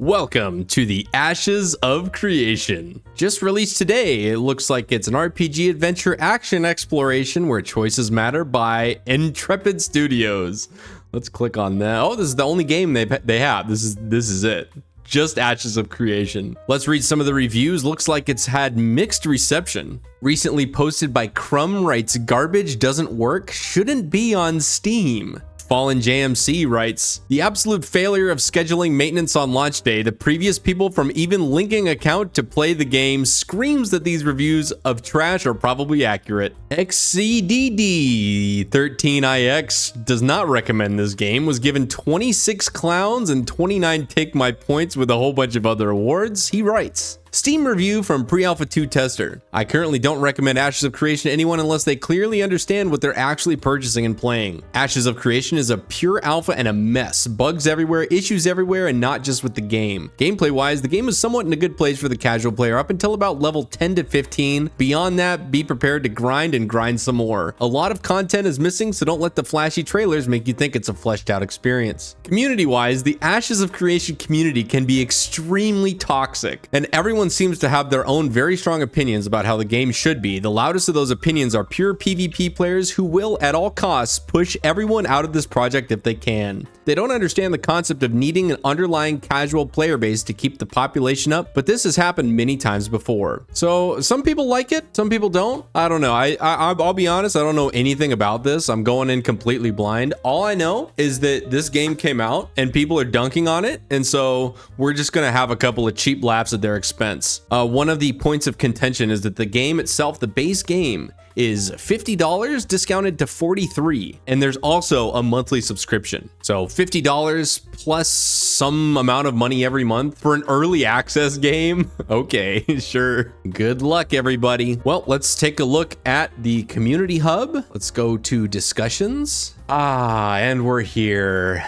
Welcome to the Ashes of Creation. Just released today, it looks like it's an RPG adventure action exploration where choices matter by Intrepid Studios. Let's click on that. Oh, this is the only game they have. This is it. Just Ashes of Creation. Let's read some of the reviews. Looks like it's had mixed reception. Recently posted by Crumb writes, "Garbage doesn't work, shouldn't be on Steam." Fallen JMC writes, "The absolute failure of scheduling maintenance on launch day. The previous people from even linking account to play the game screams that these reviews of trash are probably accurate." XCDD13IX does not recommend this game, was given 26 clowns and 29 take my points with a whole bunch of other awards. He writes, Steam review from Pre-Alpha 2 tester. "I currently don't recommend Ashes of Creation to anyone unless they clearly understand what they're actually purchasing and playing. Ashes of Creation is a pure alpha and a mess. Bugs everywhere, issues everywhere, and not just with the game. Gameplay wise, the game is somewhat in a good place for the casual player up until about level 10 to 15. Beyond that, be prepared to grind and grind some more. A lot of content is missing, so don't let the flashy trailers make you think it's a fleshed out experience." Community wise, the Ashes of Creation community can be extremely toxic, and everyone seems to have their own very strong opinions about how the game should be. The loudest of those opinions are pure PvP players who will, at all costs, push everyone out of this project if they can. They don't understand the concept of needing an underlying casual player base to keep the population up, but this has happened many times before. So some people like it, some people don't. I don't know. I'll be honest, I don't know anything about this. I'm going in completely blind. All I know is that this game came out and people are dunking on it, and so we're just gonna have a couple of cheap laughs at their expense. One of the points of contention is that the game itself, the base game, is $50 discounted to $43, and there's also a monthly subscription. So $50 plus some amount of money every month for an early access game. Okay, sure. Good luck, everybody. Well, let's take a look at the community hub. Let's go to discussions. And we're here.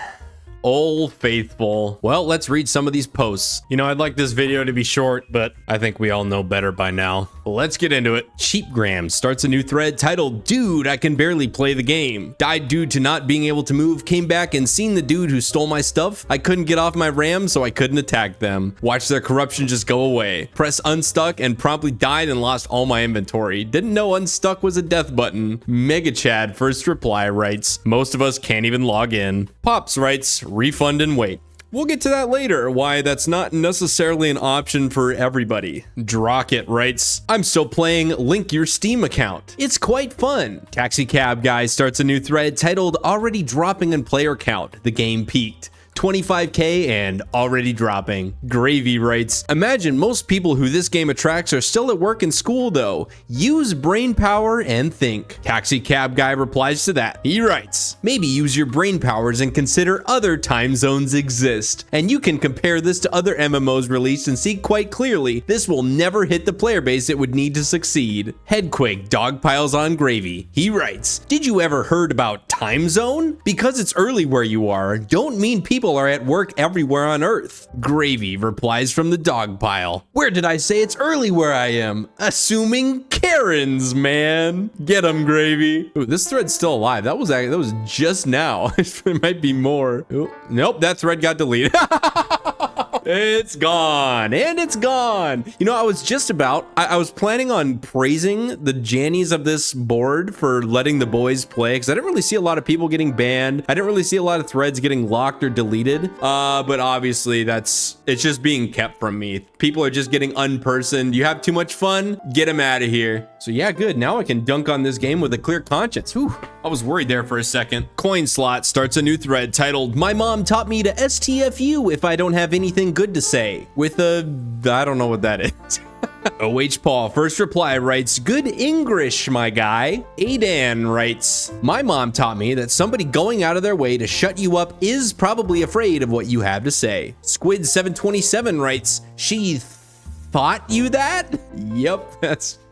Old faithful. Well, let's read some of these posts. You know, I'd like this video to be short, but I think we all know better by now. Let's get into it. Cheapgram starts a new thread titled, "Dude, I can barely play the game. Died due to not being able to move. Came back and seen the dude who stole my stuff. I couldn't get off my RAM, so I couldn't attack them. Watch their corruption just go away. Press unstuck and promptly died and lost all my inventory. Didn't know unstuck was a death button." Mega Chad first reply writes, "Most of us can't even log in." Pops writes, "Refund and wait." We'll get to that later, why that's not necessarily an option for everybody. Drocket writes, "I'm still playing, link your Steam account. It's quite fun." Taxi Cab Guy starts a new thread titled, "Already dropping in player count. The game peaked. 25k and already dropping." Gravy writes, "Imagine most people who this game attracts are still at work and school though. Use brain power and think." Taxi Cab Guy replies to that. He writes, "Maybe use your brain powers and consider other time zones exist. And you can compare this to other MMOs released and see quite clearly this will never hit the player base it would need to succeed." Headquake dogpiles on Gravy. He writes, "Did you ever heard about time zone? Because it's early where you are, don't mean people are at work everywhere on Earth." Gravy replies from the dog pile, "Where did I say it's early where I am? Assuming Karens, man." Get 'em, Gravy. Ooh, this thread's still alive. That was just now. There might be more. Ooh, nope, that thread got deleted. It's gone, and it's gone. You know, I was planning on praising the Jannies of this board for letting the boys play, because I didn't really see a lot of people getting banned. I didn't really see a lot of threads getting locked or deleted. But obviously it's just being kept from me. People are just getting unpersoned. You have too much fun, get them out of here. So yeah, good. Now I can dunk on this game with a clear conscience. Whew, I was worried there for a second. Coin Slot starts a new thread titled, "My mom taught me to STFU if I don't have anything good to say." With I don't know what that is. OH Paul first reply writes, "Good English, my guy." Adan writes, "My mom taught me that somebody going out of their way to shut you up is probably afraid of what you have to say." Squid727 writes, "She thought you that? Yep,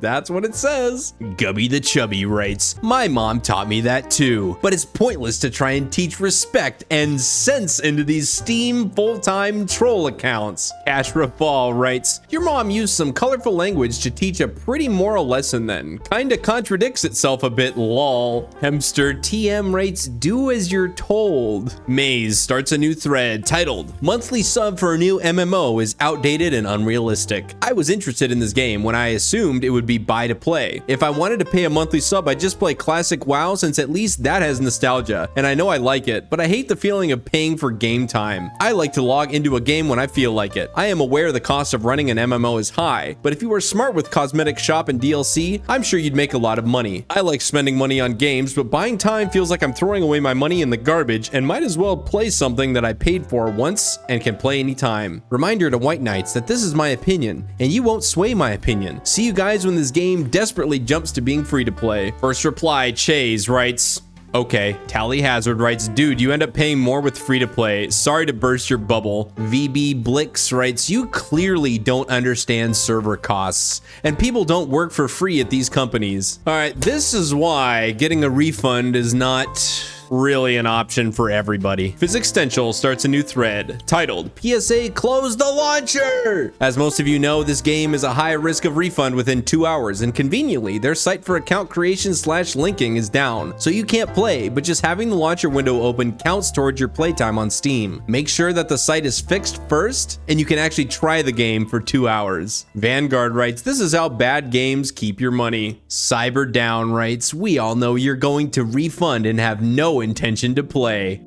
that's what it says. Gubby the Chubby writes, my mom taught me that too, but it's pointless to try and teach respect and sense into these Steam full-time troll accounts. Cash Rafal writes, your mom used some colorful language to teach a pretty moral lesson then. Kinda contradicts itself a bit, lol. Hemster TM writes, do as you're told. Maze starts a new thread titled, monthly sub for a new MMO is outdated and unrealistic. I was interested in this game when I assumed it would be buy to play. If I wanted to pay a monthly sub, I'd just play classic WoW since at least that has nostalgia, and I know I like it, but I hate the feeling of paying for game time. I like to log into a game when I feel like it. I am aware the cost of running an MMO is high, but if you were smart with cosmetic shop and DLC, I'm sure you'd make a lot of money. I like spending money on games, but buying time feels like I'm throwing away my money in the garbage and might as well play something that I paid for once and can play anytime. Reminder to White Knights that this is my opinion, and you won't sway my opinion. See you guys when this game desperately jumps to being free to play. First reply, Chase writes, okay. Tally Hazard writes, dude, you end up paying more with free to play. Sorry to burst your bubble. VB Blix writes, you clearly don't understand server costs, and people don't work for free at these companies. All right, this is why getting a refund is not really an option for everybody. Physextential starts a new thread titled, PSA close the launcher! As most of you know, this game is a high risk of refund within 2 hours, and conveniently, their site for account creation / linking is down, so you can't play, but just having the launcher window open counts towards your playtime on Steam. Make sure that the site is fixed first, and you can actually try the game for 2 hours. Vanguard writes, this is how bad games keep your money. Cyber Down writes, we all know you're going to refund and have no intention to play.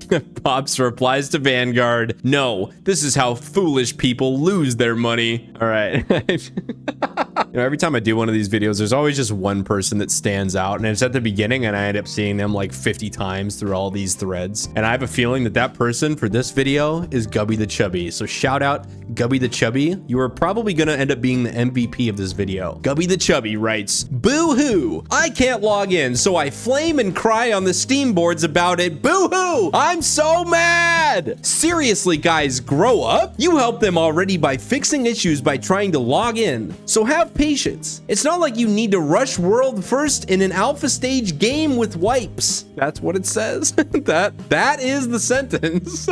Pops replies to Vanguard, no, this is how foolish people lose their money. All right. You know, every time I do one of these videos, there's always just one person that stands out, and it's at the beginning, and I end up seeing them like 50 times through all these threads. And I have a feeling that that person for this video is Gubby the Chubby. So shout out Gubby the Chubby. You are probably gonna end up being the MVP of this video. Gubby the Chubby writes, boo-hoo! I can't log in, so I flame and cry on the Steam boards about it. Boo-hoo! I'm so mad! Seriously, guys, grow up? You helped them already by fixing issues by trying to log in. So have patience. It's not like you need to rush world first in an alpha stage game with wipes. That's what it says. that is the sentence.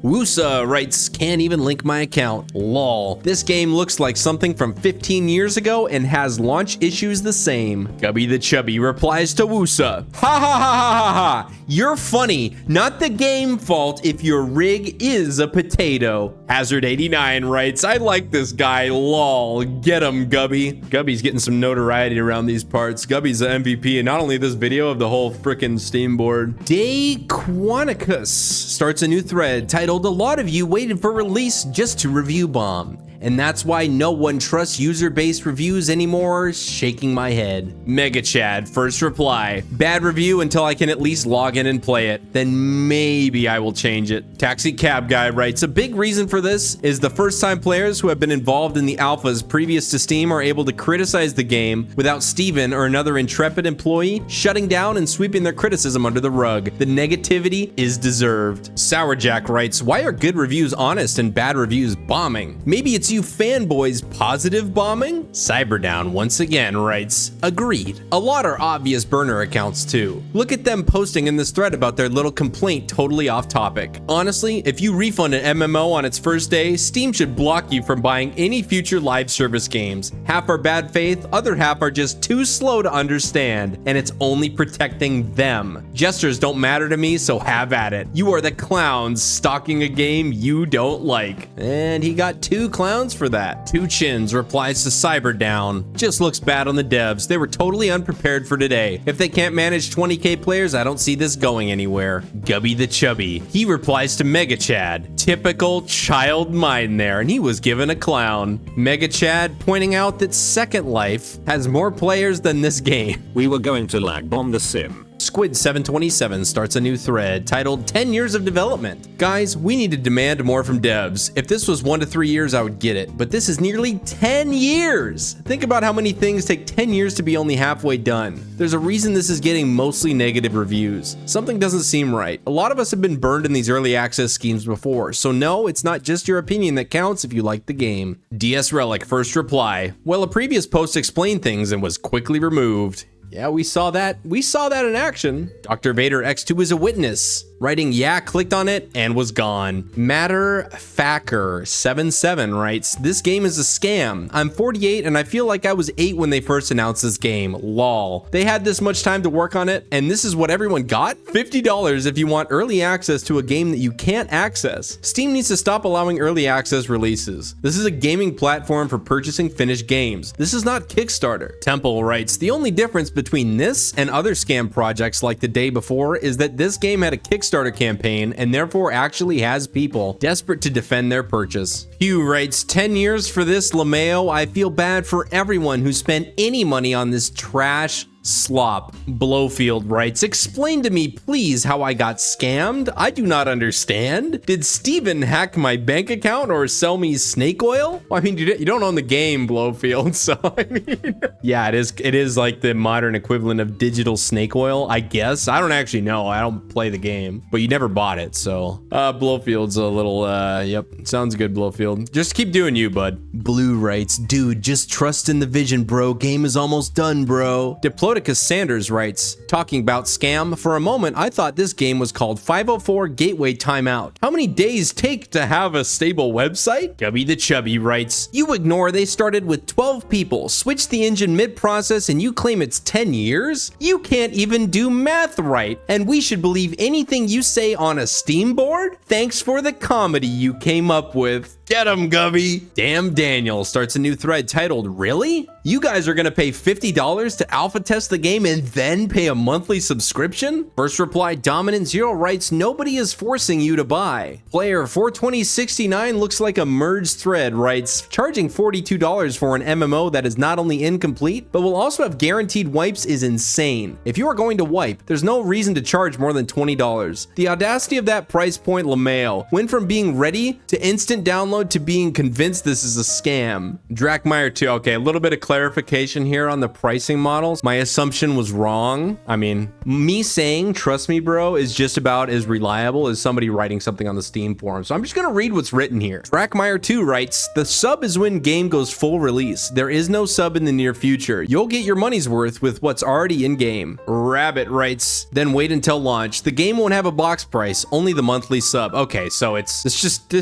Woosa writes, can't even link my account. Lol. This game looks like something from 15 years ago and has launch issues the same. Gubby the Chubby replies to Woosa, ha ha ha ha ha ha. You're funny. Not the game fault if your rig is a potato. Hazard89 writes, I like this guy. Lol. Get him, Gubby. Gubby's getting some notoriety around these parts. Gubby's the MVP, and not only this video, of the whole frickin' Steam board. Dayquanicus starts a new thread titled, a lot of you waited for release just to review bomb. And that's why no one trusts user-based reviews anymore. Shaking my head. Mega Chad, first reply. Bad review until I can at least log in and play it. Then maybe I will change it. Taxi Cab Guy writes, a big reason for this is the first-time players who have been involved in the alphas previous to Steam are able to criticize the game without Steven or another intrepid employee shutting down and sweeping their criticism under the rug. The negativity is deserved. Sourjack writes, why are good reviews honest and bad reviews bombing? Maybe it's you fanboys positive bombing? Cyberdown once again writes, agreed. A lot are obvious burner accounts too. Look at them posting in this thread about their little complaint totally off topic. Honestly, if you refund an MMO on its first day, Steam should block you from buying any future live service games. Half are bad faith, other half are just too slow to understand, and it's only protecting them. Gestures don't matter to me, so have at it. You are the clowns stalking a game you don't like. And he got 2 clowns for that. Two Chins replies to Cyberdown. Just looks bad on the devs. They were totally unprepared for today. If they can't manage 20k players, I don't see this going anywhere. Gubby the Chubby. He replies to Mega Chad. Typical child mind there, and he was given a clown. Mega Chad pointing out that Second Life has more players than this game. We were going to lag bomb the sim. Squid727 starts a new thread titled 10 Years of Development. Guys, we need to demand more from devs. If this was 1 to 3 years, I would get it, but this is nearly 10 years. Think about how many things take 10 years to be only halfway done. There's a reason this is getting mostly negative reviews. Something doesn't seem right. A lot of us have been burned in these early access schemes before, so no, it's not just your opinion that counts if you like the game. DS Relic first reply. Well, a previous post explained things and was quickly removed. Yeah, we saw that. We saw that in action. Dr. Vader X2 is a witness. Writing yeah, clicked on it and was gone. Matter Facker 77 writes, this game is a scam. I'm 48 and I feel like I was 8 when they first announced this game. Lol. They had this much time to work on it and this is what everyone got? $50 if you want early access to a game that you can't access. Steam needs to stop allowing early access releases. This is a gaming platform for purchasing finished games. This is not Kickstarter. Temple writes, the only difference between this and other scam projects like the day before is that this game had a Kickstarter campaign and therefore actually has people desperate to defend their purchase. Hugh writes, 10 years for this LeMayo. I feel bad for everyone who spent any money on this trash slop. Blowfield writes, explain to me please how I got scammed. I do not understand. Did Steven hack my bank account or sell me snake oil? Well, I mean, you don't own the game, Blowfield, so I mean, yeah, it is like the modern equivalent of digital snake oil, I guess. I don't actually know. I don't play the game, but you never bought it, so Blowfield's a little yep, sounds good, Blowfield. Just keep doing you, bud. Blue writes, dude, just trust in the vision, bro. Game is almost done, bro. Diplodocus Sanders writes, talking about scam, for a moment I thought this game was called 504 Gateway Timeout. How many days take to have a stable website? Gubby the Chubby writes, you ignore they started with 12 people, switched the engine mid-process, and you claim it's 10 years? You can't even do math right, and we should believe anything you say on a Steam board? Thanks for the comedy you came up with. Get him, Gubby. Damn Daniel starts a new thread titled, really? You guys are gonna pay $50 to alpha test the game and then pay a monthly subscription? First reply, Dominant Zero writes, nobody is forcing you to buy. Player 42069 looks like a merged thread writes, charging $42 for an MMO that is not only incomplete, but will also have guaranteed wipes is insane. If you are going to wipe, there's no reason to charge more than $20. The audacity of that price point, LeMayo, went from being ready to instant download to being convinced this is a scam. Drakmeyer 2, okay, a little bit of clarification here on the pricing models. My assumption was wrong. I mean, me saying, trust me, bro, is just about as reliable as somebody writing something on the Steam forum. So I'm just gonna read what's written here. Drakmeyer 2 writes, the sub is when game goes full release. There is no sub in the near future. You'll get your money's worth with what's already in game. Rabbit writes, then wait until launch. The game won't have a box price, only the monthly sub. Okay, so this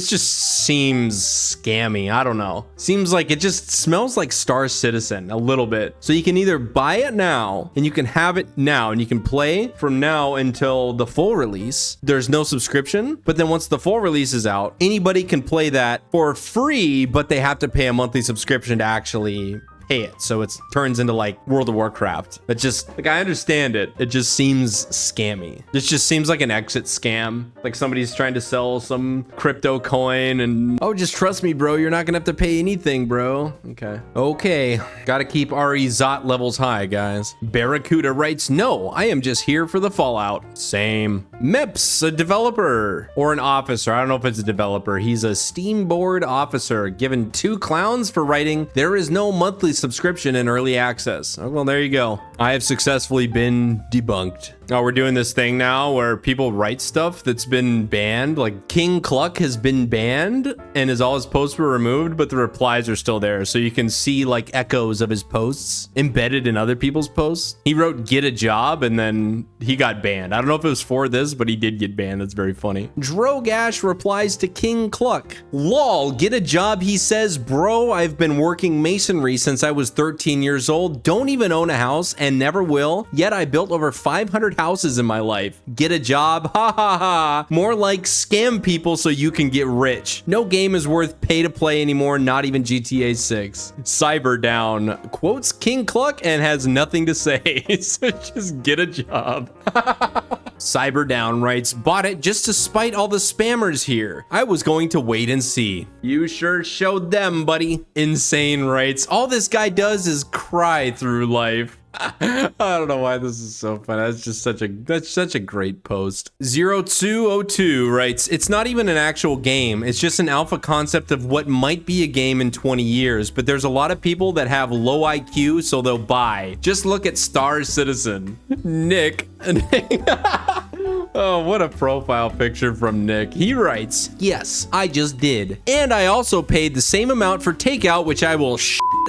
just seems scammy. I don't know. Seems like it just smells like Star Citizen a little bit. So you can either buy it now and you can have it now and you can play from now until the full release. There's no subscription, but then once the full release is out, anybody can play that for free, but they have to pay a monthly subscription to actually pay it. So it turns into like World of Warcraft. It just, like, I understand it. It just seems scammy. This just seems like an exit scam. Like somebody's trying to sell some crypto coin and, oh, just trust me, bro. You're not gonna have to pay anything, bro. Okay. Gotta keep RE Zot levels high, guys. Barracuda writes, no, I am just here for the Fallout. Same. Meps, a developer or an officer. I don't know if it's a developer. He's a Steam board officer given 2 clowns for writing, there is no monthly subscription in early access. Oh, well, there you go. I have successfully been debunked. Oh, we're doing this thing now where people write stuff that's been banned. Like King Cluck has been banned and all his posts were removed, but the replies are still there. So you can see like echoes of his posts embedded in other people's posts. He wrote get a job and then he got banned. I don't know if it was for this, but he did get banned. That's very funny. Drogash replies to King Cluck. Lol, get a job, he says. Bro, I've been working masonry since I was 13 years old. Don't even own a house and never will. Yet I built over 500 houses in my life. Get a job, ha ha ha. More like scam people so you can get rich. No game is worth pay to play anymore, not even GTA 6. Cyberdown quotes King Cluck and has nothing to say, so just get a job. Cyberdown writes, bought it just to spite all the spammers here. I was going to wait and see. You sure showed them, buddy. Insane writes, all this guy does is cry through life. I don't know why this is so funny. That's such a great post. 0202 writes, it's not even an actual game. It's just an alpha concept of what might be a game in 20 years, but there's a lot of people that have low IQ, so they'll buy. Just look at Star Citizen. Nick. Oh, what a profile picture from Nick. He writes, yes, I just did. And I also paid the same amount for takeout, which I will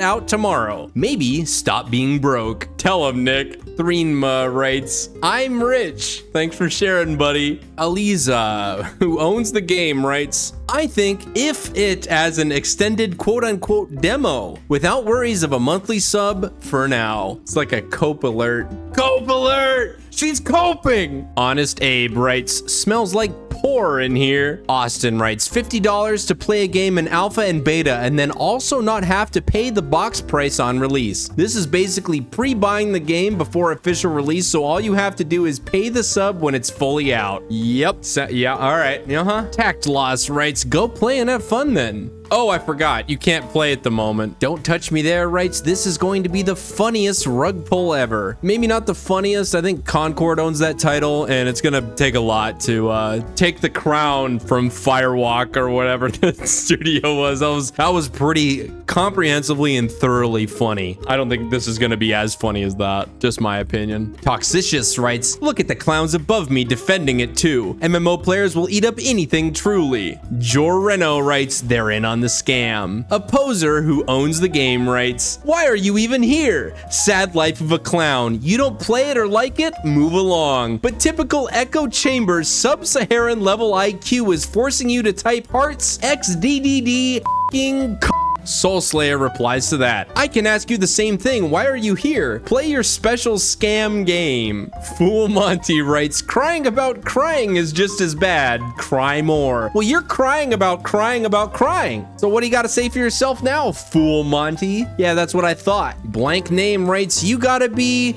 out tomorrow. Maybe stop being broke. Tell him, Nick. Threenma writes, I'm rich. Thanks for sharing, buddy. Aliza, who owns the game, writes, I think if it as an extended quote-unquote demo without worries of a monthly sub for now. It's like a cope alert. Cope alert! She's coping! Honest Abe writes, smells like poor in here. Austin writes, $50 to play a game in alpha and beta and then also not have to pay the box price on release. This is basically pre-buying the game before official release, so all you have to do is pay the sub when it's fully out. Yep. Yeah, all right. Tact Loss writes, go play and have fun then. Oh, I forgot. You can't play at the moment. Don't Touch Me There writes, this is going to be the funniest rug pull ever. Maybe not the funniest. I think Concord owns that title, and it's going to take a lot to take the crown from Firewalk or whatever the studio was. That was pretty comprehensively and thoroughly funny. I don't think this is going to be as funny as that. Just my opinion. Toxicious writes, look at the clowns above me defending it too. MMO players will eat up anything truly. Joreno writes, they're in on the scam. A poser who owns the game writes, why are you even here? Sad life of a clown. You don't play it or like it? Move along. But typical echo chamber sub-Saharan level IQ is forcing you to type hearts XDDD f***ing Soul Slayer replies to that. I can ask you the same thing. Why are you here? Play your special scam game. Fool Monty writes, crying about crying is just as bad. Cry more. Well, you're crying about crying about crying. So what do you got to say for yourself now, Fool Monty? Yeah, that's what I thought. Blank Name writes, you gotta be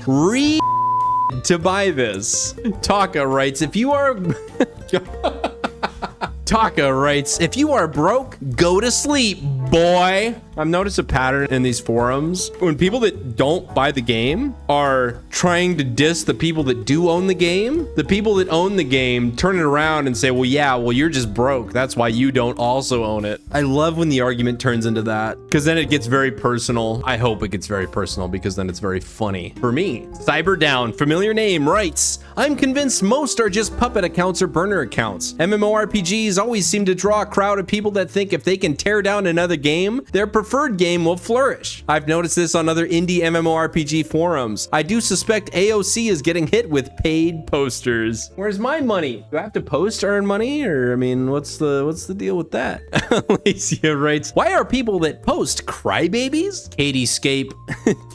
to buy this. Taka writes, if you are... Taka writes, if you are broke, go to sleep, boy. I've noticed a pattern in these forums. When people that don't buy the game are trying to diss the people that do own the game, the people that own the game turn it around and say, well, yeah, well, you're just broke. That's why you don't also own it. I love when the argument turns into that, because then it gets very personal. I hope it gets very personal, because then it's very funny. For me, Cyberdown, familiar name, writes, I'm convinced most are just puppet accounts or burner accounts. MMORPGs always seem to draw a crowd of people that think if they can tear down another game, their preferred game will flourish. I've noticed this on other indie MMORPG forums. I do suspect AOC is getting hit with paid posters. Where's my money? Do I have to post to earn money? Or, I mean, what's the deal with that? Alicia writes, why are people that post crybabies?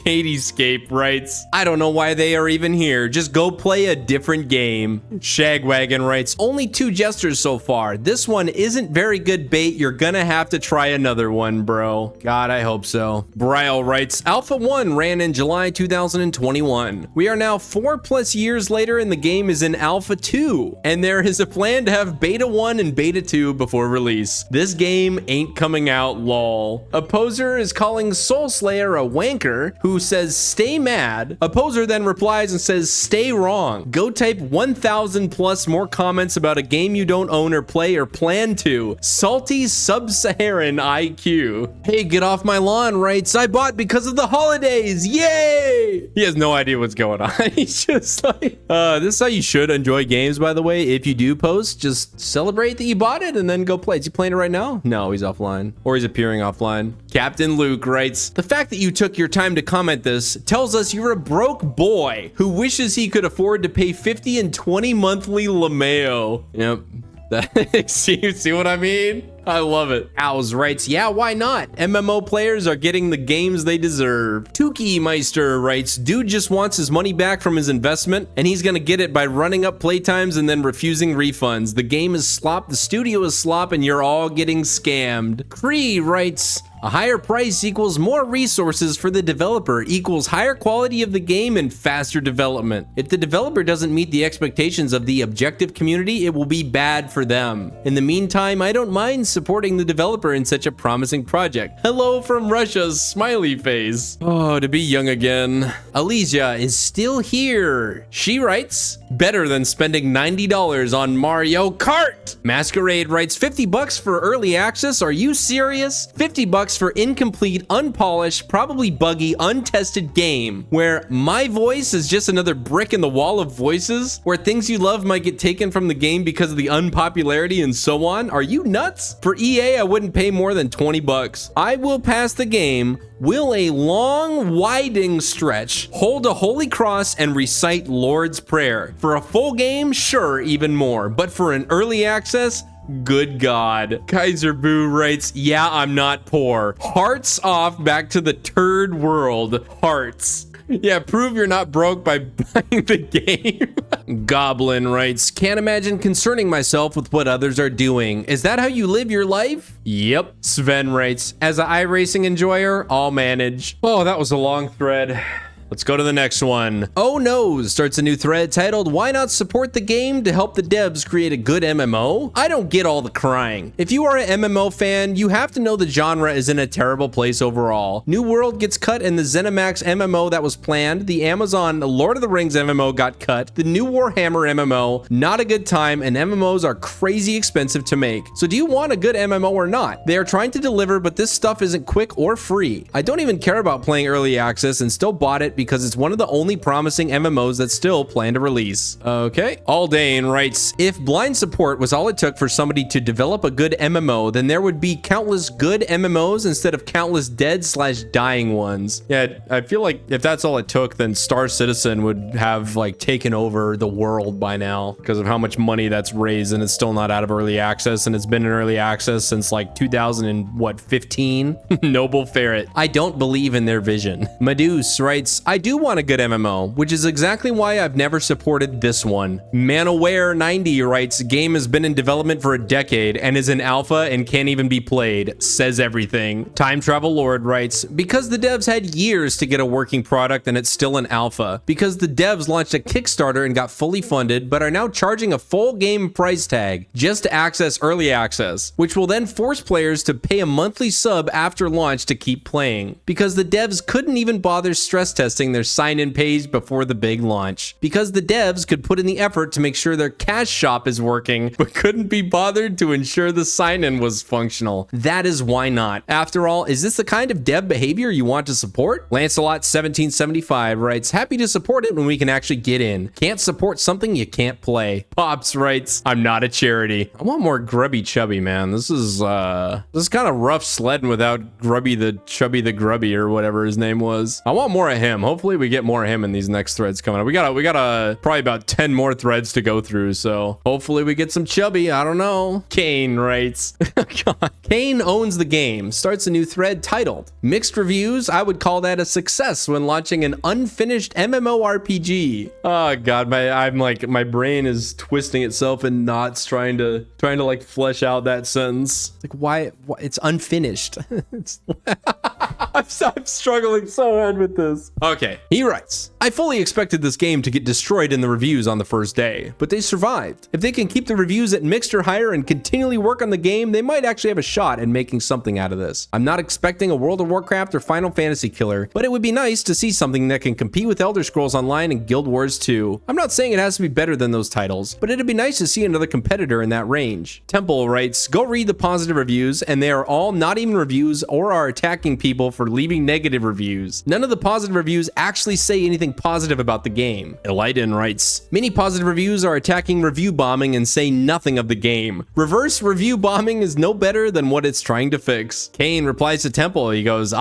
Katiescape writes, I don't know why they are even here. Just go play a different game. Shagwagon writes, only 2 jesters so far. This one isn't very good bait. You're gonna have to try another one, bro. God, I hope so. Bryle writes, Alpha 1 ran in July 2021. We are now 4+ years later and the game is in Alpha 2. And there is a plan to have Beta 1 and Beta 2 before release. This game ain't coming out, lol. A poser is calling Soul Slayer a wanker who says, stay mad. A poser then replies and says, stay wrong. Go type 1,000+ more comments about a game you don't own or play or plan to. Salty sub-Saharan IQ. Hey, get off my lawn writes, I bought because of the holidays. Yay! He has no idea what's going on. He's just like, this is how you should enjoy games, by the way. If you do post, just celebrate that you bought it and then go play. Is he playing it right now? No, he's offline. Or he's appearing offline. Captain Luke writes, the fact that you took your time to comment this tells us you're a broke boy who wishes he could afford to pay 50 and 20 monthly LeMayo. Yep. See what I mean? I love it. Owls writes, yeah, why not? MMO players are getting the games they deserve. Tukey Meister writes, dude just wants his money back from his investment, and he's gonna get it by running up playtimes and then refusing refunds. The game is slop, the studio is slop, and you're all getting scammed. Cree writes, A higher price equals more resources for the developer equals higher quality of the game and faster development. If the developer doesn't meet the expectations of the objective community, it will be bad for them. In the meantime, I don't mind supporting the developer in such a promising project. Hello from Russia's smiley face. Oh, to be young again. Alicia is still here. She writes, better than spending $90 on Mario Kart. Masquerade writes, 50 bucks for early access? Are you serious? 50 bucks for incomplete, unpolished, probably buggy, untested game where my voice is just another brick in the wall of voices, where things you love might get taken from the game because of the unpopularity and so on? Are you nuts? For EA, I wouldn't pay more than 20 bucks. I will pass the game, will a long, winding stretch, hold a holy cross, and recite Lord's Prayer. For a full game, sure, even more. But for an early access, good God. Kaiser Boo writes, yeah, I'm not poor. Hearts off back to the turd world. Hearts. Yeah, prove you're not broke by buying the game. Goblin writes, can't imagine concerning myself with what others are doing. Is that how you live your life? Yep. Sven writes, as an iRacing enjoyer, I'll manage. Oh, that was a long thread. Let's go to the next one. Oh No starts a new thread titled, why not support the game to help the devs create a good MMO? I don't get all the crying. If you are an MMO fan, you have to know the genre is in a terrible place overall. New World gets cut and the ZeniMax MMO that was planned. The Amazon Lord of the Rings MMO got cut. The new Warhammer MMO, not a good time, and MMOs are crazy expensive to make. So do you want a good MMO or not? They are trying to deliver, but this stuff isn't quick or free. I don't even care about playing early access and still bought it because it's one of the only promising MMOs that still plan to release. Okay. Aldane writes, if blind support was all it took for somebody to develop a good MMO, then there would be countless good MMOs instead of countless dead/dying ones. Yeah, I feel like if that's all it took, then Star Citizen would have like taken over the world by now because of how much money that's raised, and it's still not out of early access, and it's been in early access since like 2015. Noble Ferret. I don't believe in their vision. Meduse writes, I do want a good MMO, which is exactly why I've never supported this one. Manaware90 writes, game has been in development for a decade and is in alpha and can't even be played. Says everything. Time Travel Lord writes, because the devs had years to get a working product and it's still in alpha. Because the devs launched a Kickstarter and got fully funded, but are now charging a full game price tag just to access early access, which will then force players to pay a monthly sub after launch to keep playing. Because the devs couldn't even bother stress testing their sign-in page before the big launch. Because the devs could put in the effort to make sure their cash shop is working, but couldn't be bothered to ensure the sign-in was functional. That is why not. After all, is this the kind of dev behavior you want to support? Lancelot1775 writes, happy to support it when we can actually get in. Can't support something you can't play. Pops writes, I'm not a charity. I want more Grubby Chubby, man. This is kind of rough sledding without Grubby the Chubby the Grubby or whatever his name was. I want more of him. Hopefully we get more of him in these next threads coming up. We got probably about 10 more threads to go through, so hopefully we get some Chubby. I don't know. Kane writes, God. Kane owns the game, starts a new thread titled, mixed reviews. I would call that a success when launching an unfinished MMORPG. Oh God, my brain is twisting itself in knots trying to like flesh out that sentence. Like why it's unfinished. I'm struggling so hard with this. Okay, he writes, I fully expected this game to get destroyed in the reviews on the first day, but they survived. If they can keep the reviews at mixed or higher and continually work on the game, they might actually have a shot at making something out of this. I'm not expecting a World of Warcraft or Final Fantasy killer, but it would be nice to see something that can compete with Elder Scrolls Online and Guild Wars 2. I'm not saying it has to be better than those titles, but it'd be nice to see another competitor in that range. Temple writes, go read the positive reviews, and they are all not even reviews or are attacking people for leaving negative reviews. None of the positive reviews actually say anything positive about the game. Eliden writes, many positive reviews are attacking review bombing and say nothing of the game. Reverse review bombing is no better than what it's trying to fix. Kane replies to Temple, he goes,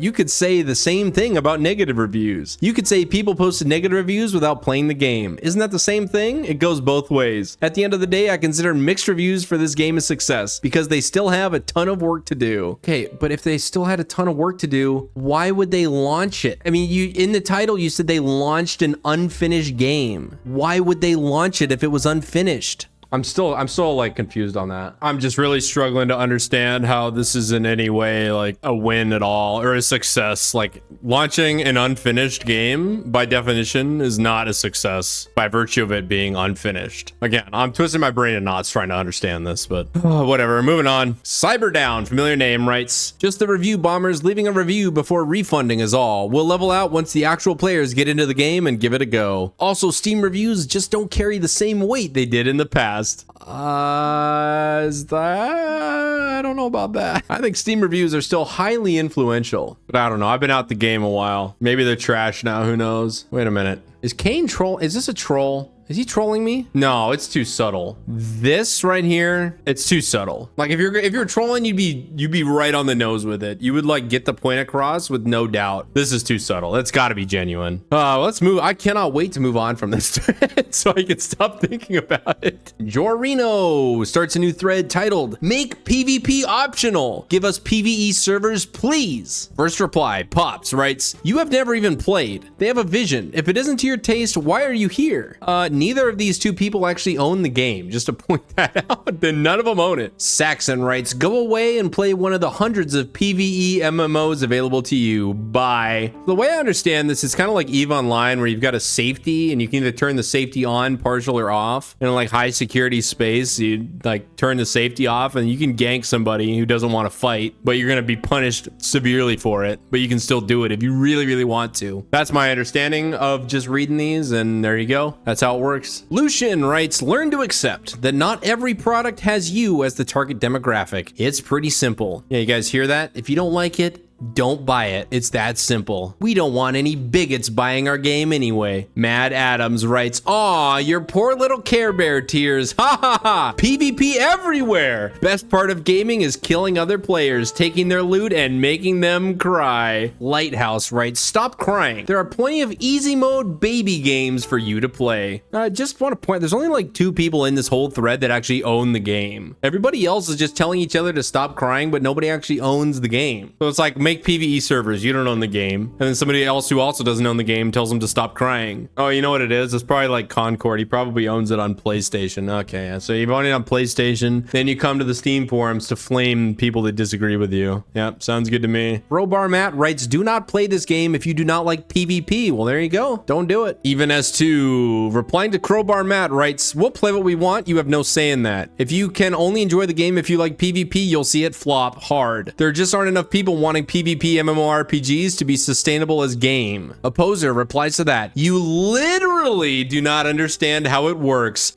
you could say the same thing about negative reviews. You could say people posted negative reviews without playing the game. Isn't that the same thing? It goes both ways. At the end of the day, I consider mixed reviews for this game a success because they still have a ton of work to do. Okay, but if they still had a ton of work to do, why would they launch it? I mean, in the title, you said they launched an unfinished game. Why would they launch it if it was unfinished? I'm still like confused on that. I'm just really struggling to understand how this is in any way like a win at all or a success. Like launching an unfinished game by definition is not a success by virtue of it being unfinished. Again, I'm twisting my brain in knots trying to understand this, but whatever. Moving on. Cyberdown, familiar name, writes, just the review bombers leaving a review before refunding is all. We'll level out once the actual players get into the game and give it a go. Also, Steam reviews just don't carry the same weight they did in the past. Is that? I don't know about that. I think Steam reviews are still highly influential, but I don't know. I've been out the game a while. Maybe they're trash now. Who knows? Wait a minute. Is Kane troll? Is this a troll? Is he trolling me? No, it's too subtle. This right here, it's too subtle. Like if you're trolling, you'd be right on the nose with it. You would like get the point across with no doubt. This is too subtle. That's got to be genuine. Let's move. I cannot wait to move on from this thread so I can stop thinking about it. Jorino starts a new thread titled "Make PvP optional. Give us PvE servers, please." First reply, Pops writes, "You have never even played. They have a vision. If it isn't to your taste, why are you here?" Neither of these two people actually own the game, just to point that out. Then none of them own it. Saxon writes, "Go away and play one of the hundreds of PvE MMOs available to you. Bye." The way I understand this, it's kind of like EVE Online, where you've got a safety and you can either turn the safety on, partial, or off. In like high security space, you like turn the safety off and you can gank somebody who doesn't want to fight, but you're going to be punished severely for it, but you can still do it if you really, really want to. That's my understanding of just reading these, and there you go. That's how it works. Lucian writes, "Learn to accept that not every product has you as the target demographic. It's pretty simple." Yeah, you guys hear that? If you don't like it, don't buy it. It's that simple. We don't want any bigots buying our game anyway. Mad Adams writes, "Aw, your poor little Care Bear tears. Ha ha ha. PvP everywhere. Best part of gaming is killing other players, taking their loot, and making them cry." Lighthouse writes, "Stop crying. There are plenty of easy mode baby games for you to play." I just want to point, there's only like 2 people in this whole thread that actually own the game. Everybody else is just telling each other to stop crying, but nobody actually owns the game. So it's like, make PvE servers, you don't own the game, and then somebody else who also doesn't own the game tells them to stop crying. Oh, you know what it is? It's probably like Concord. He probably owns it on PlayStation. Okay, yeah. So you own it on PlayStation, then you come to the Steam forums to flame people that disagree with you. Yep, sounds good to me. Robar Matt writes, "Do not play this game if you do not like PvP." Well, there you go. Don't do it. Even S2 replying to Crowbar Matt writes, "We'll play what we want. You have no say in that. If you can only enjoy the game if you like PvP, you'll see it flop hard. There just aren't enough people wanting PvP MMORPGs to be sustainable as game." Opposer replies to that, "You literally do not understand how it works.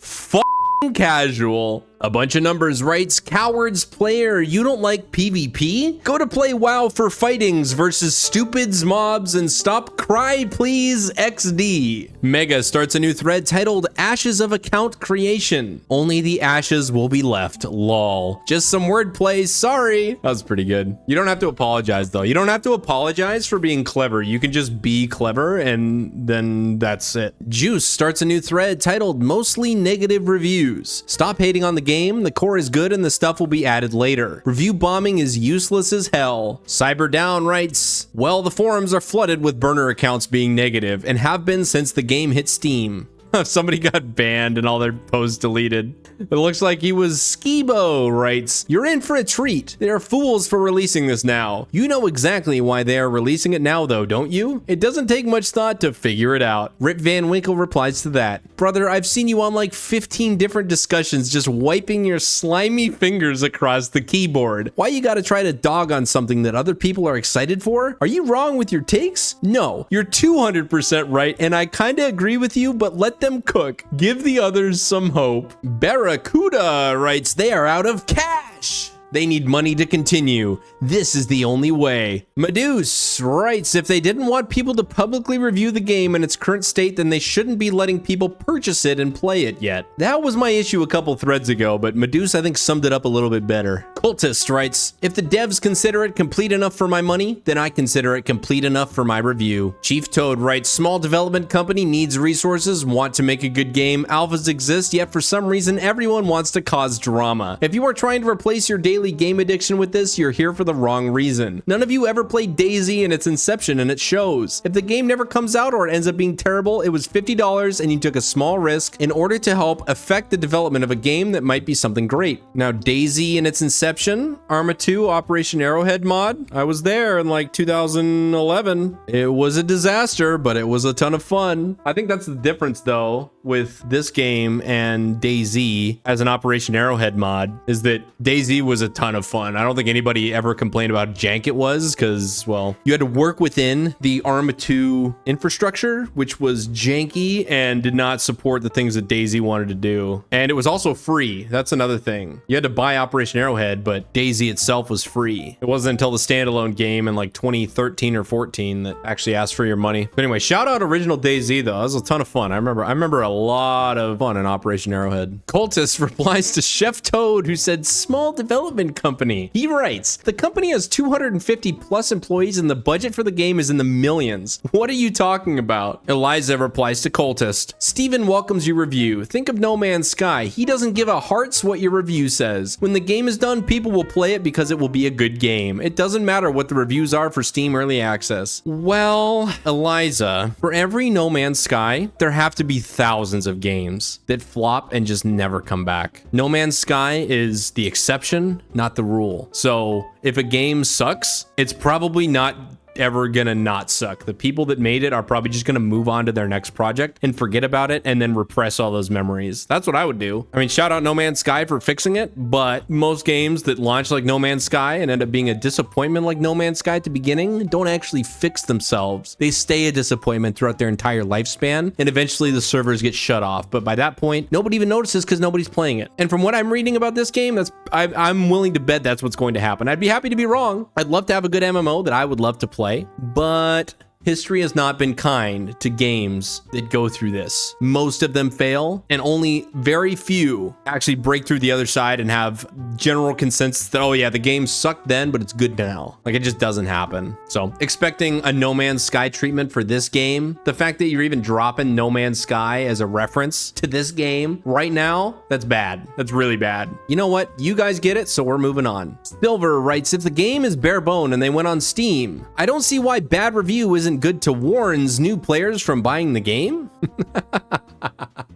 Casual." A bunch of numbers writes, "Cowards player, you don't like PvP? Go to play WoW for fightings versus stupids, mobs, and stop cry please XD." Mega starts a new thread titled "Ashes of Account Creation. Only the ashes will be left, lol. Just some wordplay, sorry." That was pretty good. You don't have to apologize though. You don't have to apologize for being clever. You can just be clever and then that's it. Juice starts a new thread titled "Mostly Negative Reviews. Stop hating on the game, the core is good and the stuff will be added later. Review bombing is useless as hell." Cyberdown writes, "Well, the forums are flooded with burner accounts being negative and have been since the game hit Steam." Somebody got banned and all their posts deleted. It looks like he was Skibo writes, "You're in for a treat. They are fools for releasing this now. You know exactly why they are releasing it now though, don't you? It doesn't take much thought to figure it out." Rip Van Winkle replies to that, "Brother, I've seen you on like 15 different discussions just wiping your slimy fingers across the keyboard. Why you gotta try to dog on something that other people are excited for? Are you wrong with your takes? No, you're 200% right and I kinda agree with you, but let them cook. Give the others some hope." Barracuda writes, "They are out of cash. They need money to continue. This is the only way." Medusa writes, "If they didn't want people to publicly review the game in its current state, then they shouldn't be letting people purchase it and play it yet." That was my issue a couple threads ago, but Medusa I think summed it up a little bit better. Cultist writes, "If the devs consider it complete enough for my money, then I consider it complete enough for my review." Chief Toad writes, "Small development company needs resources, want to make a good game. Alphas exist, yet for some reason everyone wants to cause drama. If you are trying to replace your daily daily game addiction with this, you're here for the wrong reason. None of you ever played DayZ in its inception, and it shows. If the game never comes out or it ends up being terrible, it was $50 and you took a small risk in order to help affect the development of a game that might be something great. Now, DayZ in its inception, Arma 2 Operation Arrowhead mod, I was there in like 2011. It was a disaster, but it was a ton of fun. I think that's the difference though with this game and DayZ as an Operation Arrowhead mod, is that DayZ was a ton of fun. I don't think anybody ever complained about how jank it was because, well, you had to work within the Arma 2 infrastructure, which was janky and did not support the things that DayZ wanted to do. And it was also free. That's another thing. You had to buy Operation Arrowhead, but DayZ itself was free. It wasn't until the standalone game in like 2013 or 14 that actually asked for your money. But anyway, shout out original DayZ though. That was a ton of fun. I remember a lot of fun in Operation Arrowhead. Cultist replies to Chef Toad, who said small development company. He writes, the company has 250 plus employees and the budget for the game is in the millions. What are you talking about? Eliza replies to Cultist, Steven welcomes your review. Think of No Man's Sky. He doesn't give a hearts what your review says. When the game is done, people will play it because it will be a good game. It doesn't matter what the reviews are for Steam Early Access. Well, Eliza, for every No Man's Sky, there have to be thousands of games that flop and just never come back. No Man's Sky is the exception, not the rule. So if a game sucks, it's probably not ever gonna not suck. The people that made it are probably just gonna move on to their next project and forget about it and then repress all those memories. That's what I would do. I mean, shout out No Man's Sky for fixing it, but most games that launch like No Man's Sky and end up being a disappointment like No Man's Sky at the beginning don't actually fix themselves. They stay a disappointment throughout their entire lifespan, and eventually the servers get shut off. But by that point, nobody even notices because nobody's playing it. And from what I'm reading about this game, I'm willing to bet that's what's going to happen. I'd be happy to be wrong. I'd love to have a good MMO that I would love to play, but history has not been kind to games that go through this. Most of them fail, and only very few actually break through the other side and have general consensus that, oh yeah, the game sucked then, but it's good now. Like, it just doesn't happen. So expecting a No Man's Sky treatment for this game, the fact that you're even dropping No Man's Sky as a reference to this game right now, that's bad. That's really bad. You know what? You guys get it, so we're moving on. Silver writes, if the game is bare bone and they went on Steam, I don't see why bad review isn't good to warns new players from buying the game.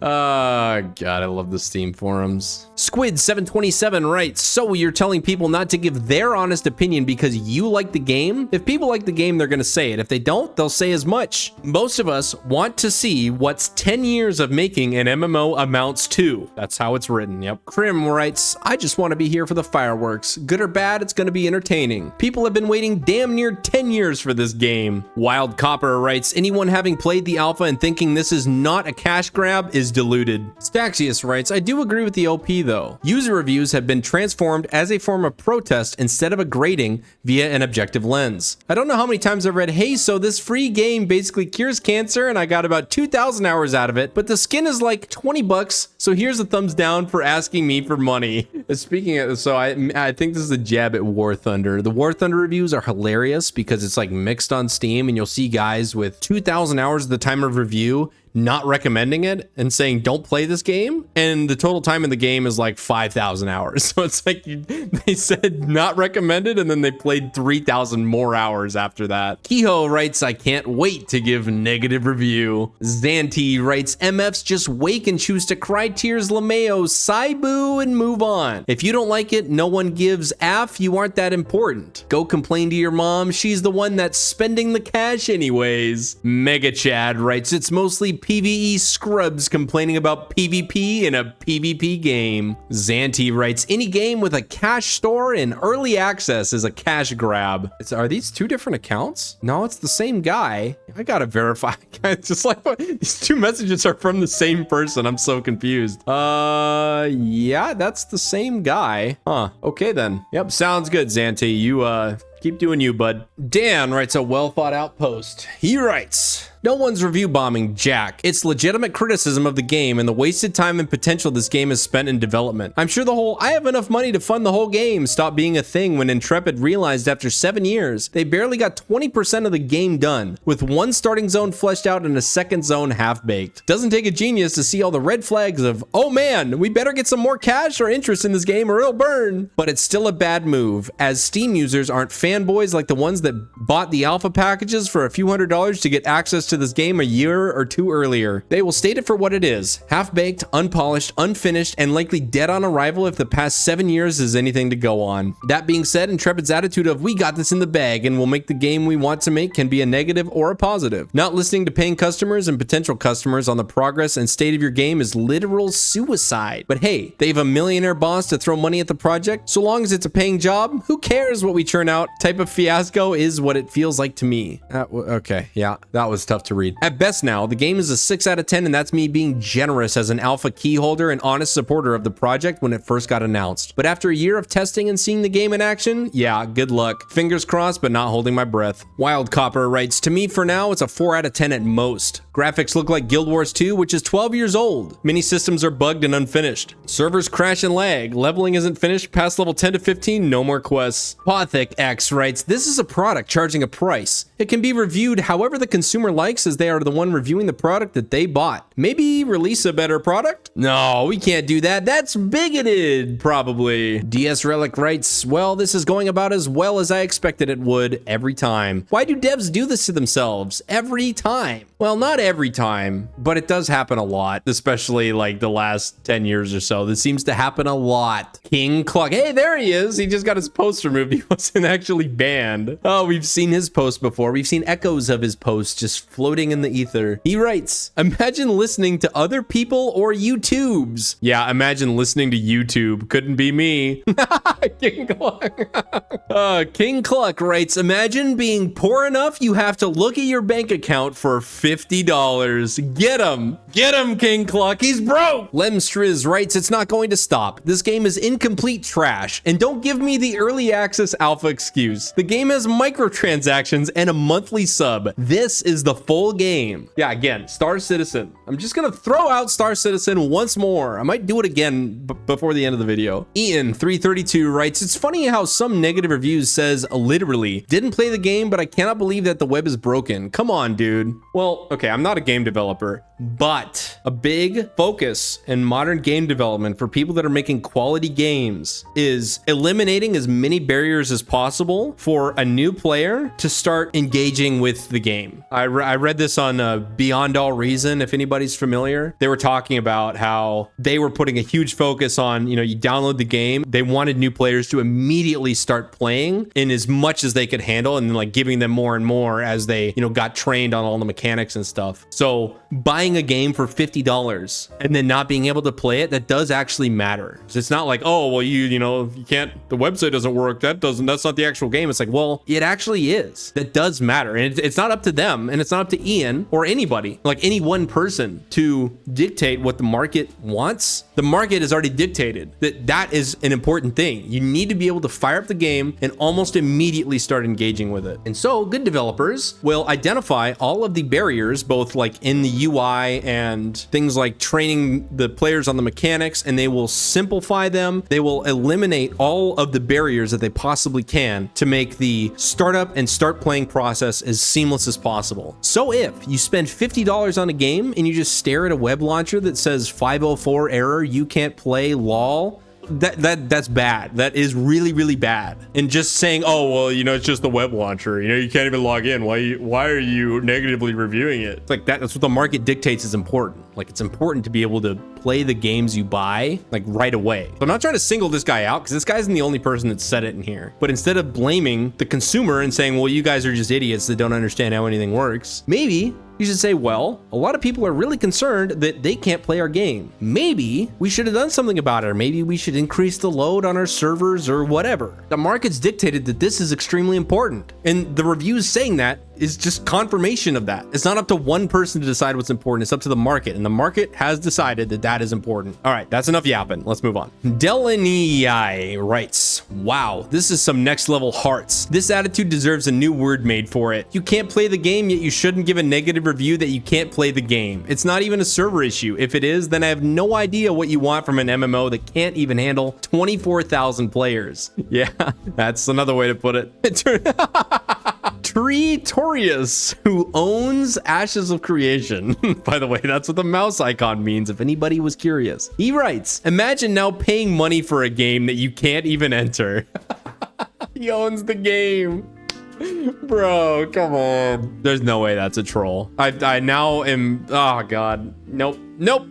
Oh god, I love the Steam forums. Squid727 writes, so you're telling people not to give their honest opinion because you like the game? If people like the game, they're gonna say it. If they don't, they'll say as much. Most of us want to see what's 10 years of making an MMO amounts to. That's how it's written, yep. Krim writes, I just want to be here for the fireworks. Good or bad, it's gonna be entertaining. People have been waiting damn near 10 years for this game. Wild Copper writes, anyone having played the alpha and thinking this is not a cash grab is deluded. Staxius writes, I do agree with the OP though. User reviews have been transformed as a form of protest instead of a grading via an objective lens. I don't know how many times I've read, hey, so this free game basically cures cancer and I got about 2,000 hours out of it, but the skin is like 20 bucks, so here's a thumbs down for asking me for money. Speaking of, so I think this is a jab at War Thunder. The War Thunder reviews are hilarious because it's like mixed on Steam and you'll see guys with 2,000 hours at the time of review not recommending it and saying don't play this game, and the total time in the game is like 5,000 hours. So it's like they said not recommended and then they played 3,000 more hours after that. Kehoe writes, I can't wait to give negative review. Zanti writes, MFs just wake and choose to cry tears Lameo, Saibu, and move on. If you don't like it, no one gives F, you aren't that important. Go complain to your mom, she's the one that's spending the cash anyways. Mega Chad writes, it's mostly PvE scrubs complaining about PvP in a PvP game. Zanti writes, any game with a cash store in early access is a cash grab. Are these two different accounts? No, it's the same guy. I gotta verify. It's just like these two messages are from the same person. I'm so confused. Yeah, that's the same guy. Huh. Okay then. Yep, sounds good, Zanti. You Keep doing you, bud. Dan writes a well thought out post. He writes, no one's review bombing Jack. It's legitimate criticism of the game and the wasted time and potential this game has spent in development. I'm sure the whole I have enough money to fund the whole game stopped being a thing when Intrepid realized after 7 years they barely got 20% of the game done, with one starting zone fleshed out and a second zone half-baked. Doesn't take a genius to see all the red flags of, oh man, we better get some more cash or interest in this game or it'll burn. But it's still a bad move, as Steam users aren't fanboys like the ones that bought the alpha packages for a few $100s to get access to this game a year or two earlier. They will state it for what it is: half-baked, unpolished, unfinished, and likely dead on arrival if the past 7 years is anything to go on. That being said, Intrepid's attitude of we got this in the bag and we'll make the game we want to make can be a negative or a positive. Not listening to paying customers and potential customers on the progress and state of your game is literal suicide. But hey, they have a millionaire boss to throw money at the project. So long as it's a paying job, who cares what we churn out? Type of fiasco is what it feels like to me. Okay, yeah, that was tough to read. At best now, the game is a 6 out of 10, and that's me being generous as an alpha key holder and honest supporter of the project when it first got announced. But after a year of testing and seeing the game in action, yeah, good luck. Fingers crossed, but not holding my breath. Wild Copper writes, to me for now, it's a 4 out of 10 at most. Graphics look like Guild Wars 2, which is 12 years old. Many systems are bugged and unfinished. Servers crash and lag. Leveling isn't finished. Past level 10 to 15, no more quests. Pothic X writes, this is a product charging a price. It can be reviewed however the consumer likes, as they are the one reviewing the product that they bought. Maybe release a better product? No, we can't do that. That's bigoted, probably. DS Relic writes, well, this is going about as well as I expected it would every time. Why do devs do this to themselves every time? Well, not every time, but it does happen a lot, especially like the last 10 years or so. This seems to happen a lot. King Cluck, hey, there he is. He just got his post removed. He wasn't actually banned. Oh, we've seen his post before. We've seen echoes of his post just floating in the ether. He writes, imagine listening to other people or YouTubes. Yeah, imagine listening to YouTube. Couldn't be me. King Cluck. King Cluck writes, imagine being poor enough you have to look at your bank account for $50. Get him. Get him, King Cluck. He's broke. Lemstriz writes, it's not going to stop. This game is incomplete trash. And don't give me the early access alpha excuse. The game has microtransactions and a monthly sub. This is the full game. Yeah, again, Star Citizen. I'm just gonna throw out Star Citizen once more. I might do it again before the end of the video. Ian332 writes, it's funny how some negative reviews says literally, didn't play the game, but I cannot believe that the web is broken. Come on, dude. Well, okay, I'm not a game developer, but a big focus in modern game development for people that are making quality games is eliminating as many barriers as possible for a new player to start engaging with the game. I read this on Beyond All Reason, if anybody's familiar. They were talking about how they were putting a huge focus on, you download the game. They wanted new players to immediately start playing in as much as they could handle, and then like giving them more and more as they, got trained on all the mechanics and stuff. So buying a game for $50 and then not being able to play it, that does actually matter. So it's not like, oh, well, you can't, the website doesn't work. That's not the actual game. It's like, well, it actually is. That does matter. And it's not up to them, and it's not up to Ian or anybody, like any one person, to dictate what the market wants. The market has already dictated that is an important thing. You need to be able to fire up the game and almost immediately start engaging with it. And so good developers will identify all of the barriers, both like in the UI and things like training the players on the mechanics, and they will simplify them. They will eliminate all of the barriers that they possibly can to make the startup and start playing process as seamless as possible. So if you spend $50 on a game and you just stare at a web launcher that says 504 error, you can't play, lol, that's bad. That is really, really bad. And just saying, oh, well, it's just the web launcher, you can't even log in. Why are you negatively reviewing it? It's like that's what the market dictates is important. Like, it's important to be able to play the games you buy like right away. So I'm not trying to single this guy out, because this guy isn't the only person that said it in here. But instead of blaming the consumer and saying, well, you guys are just idiots that don't understand how anything works, maybe you should say, well, a lot of people are really concerned that they can't play our game. Maybe we should have done something about it, or maybe we should increase the load on our servers or whatever. The market's dictated that this is extremely important. And the reviews saying that is just confirmation of that. It's not up to one person to decide what's important. It's up to the market, and the market has decided that that is important. All right, that's enough yapping. Let's move on. Delaney writes, wow, this is some next level hearts. This attitude deserves a new word made for it. You can't play the game, yet you shouldn't give a negative review that you can't play the game. It's not even a server issue. If it is, then I have no idea what you want from an MMO that can't even handle 24,000 players. Yeah, that's another way to put it. Treetorius, who owns Ashes of Creation. By the way, that's what the mouse icon means, if anybody was curious. He writes, imagine now paying money for a game that you can't even enter. He owns the game. Bro, come on. There's no way that's a troll. I now am, oh God, nope.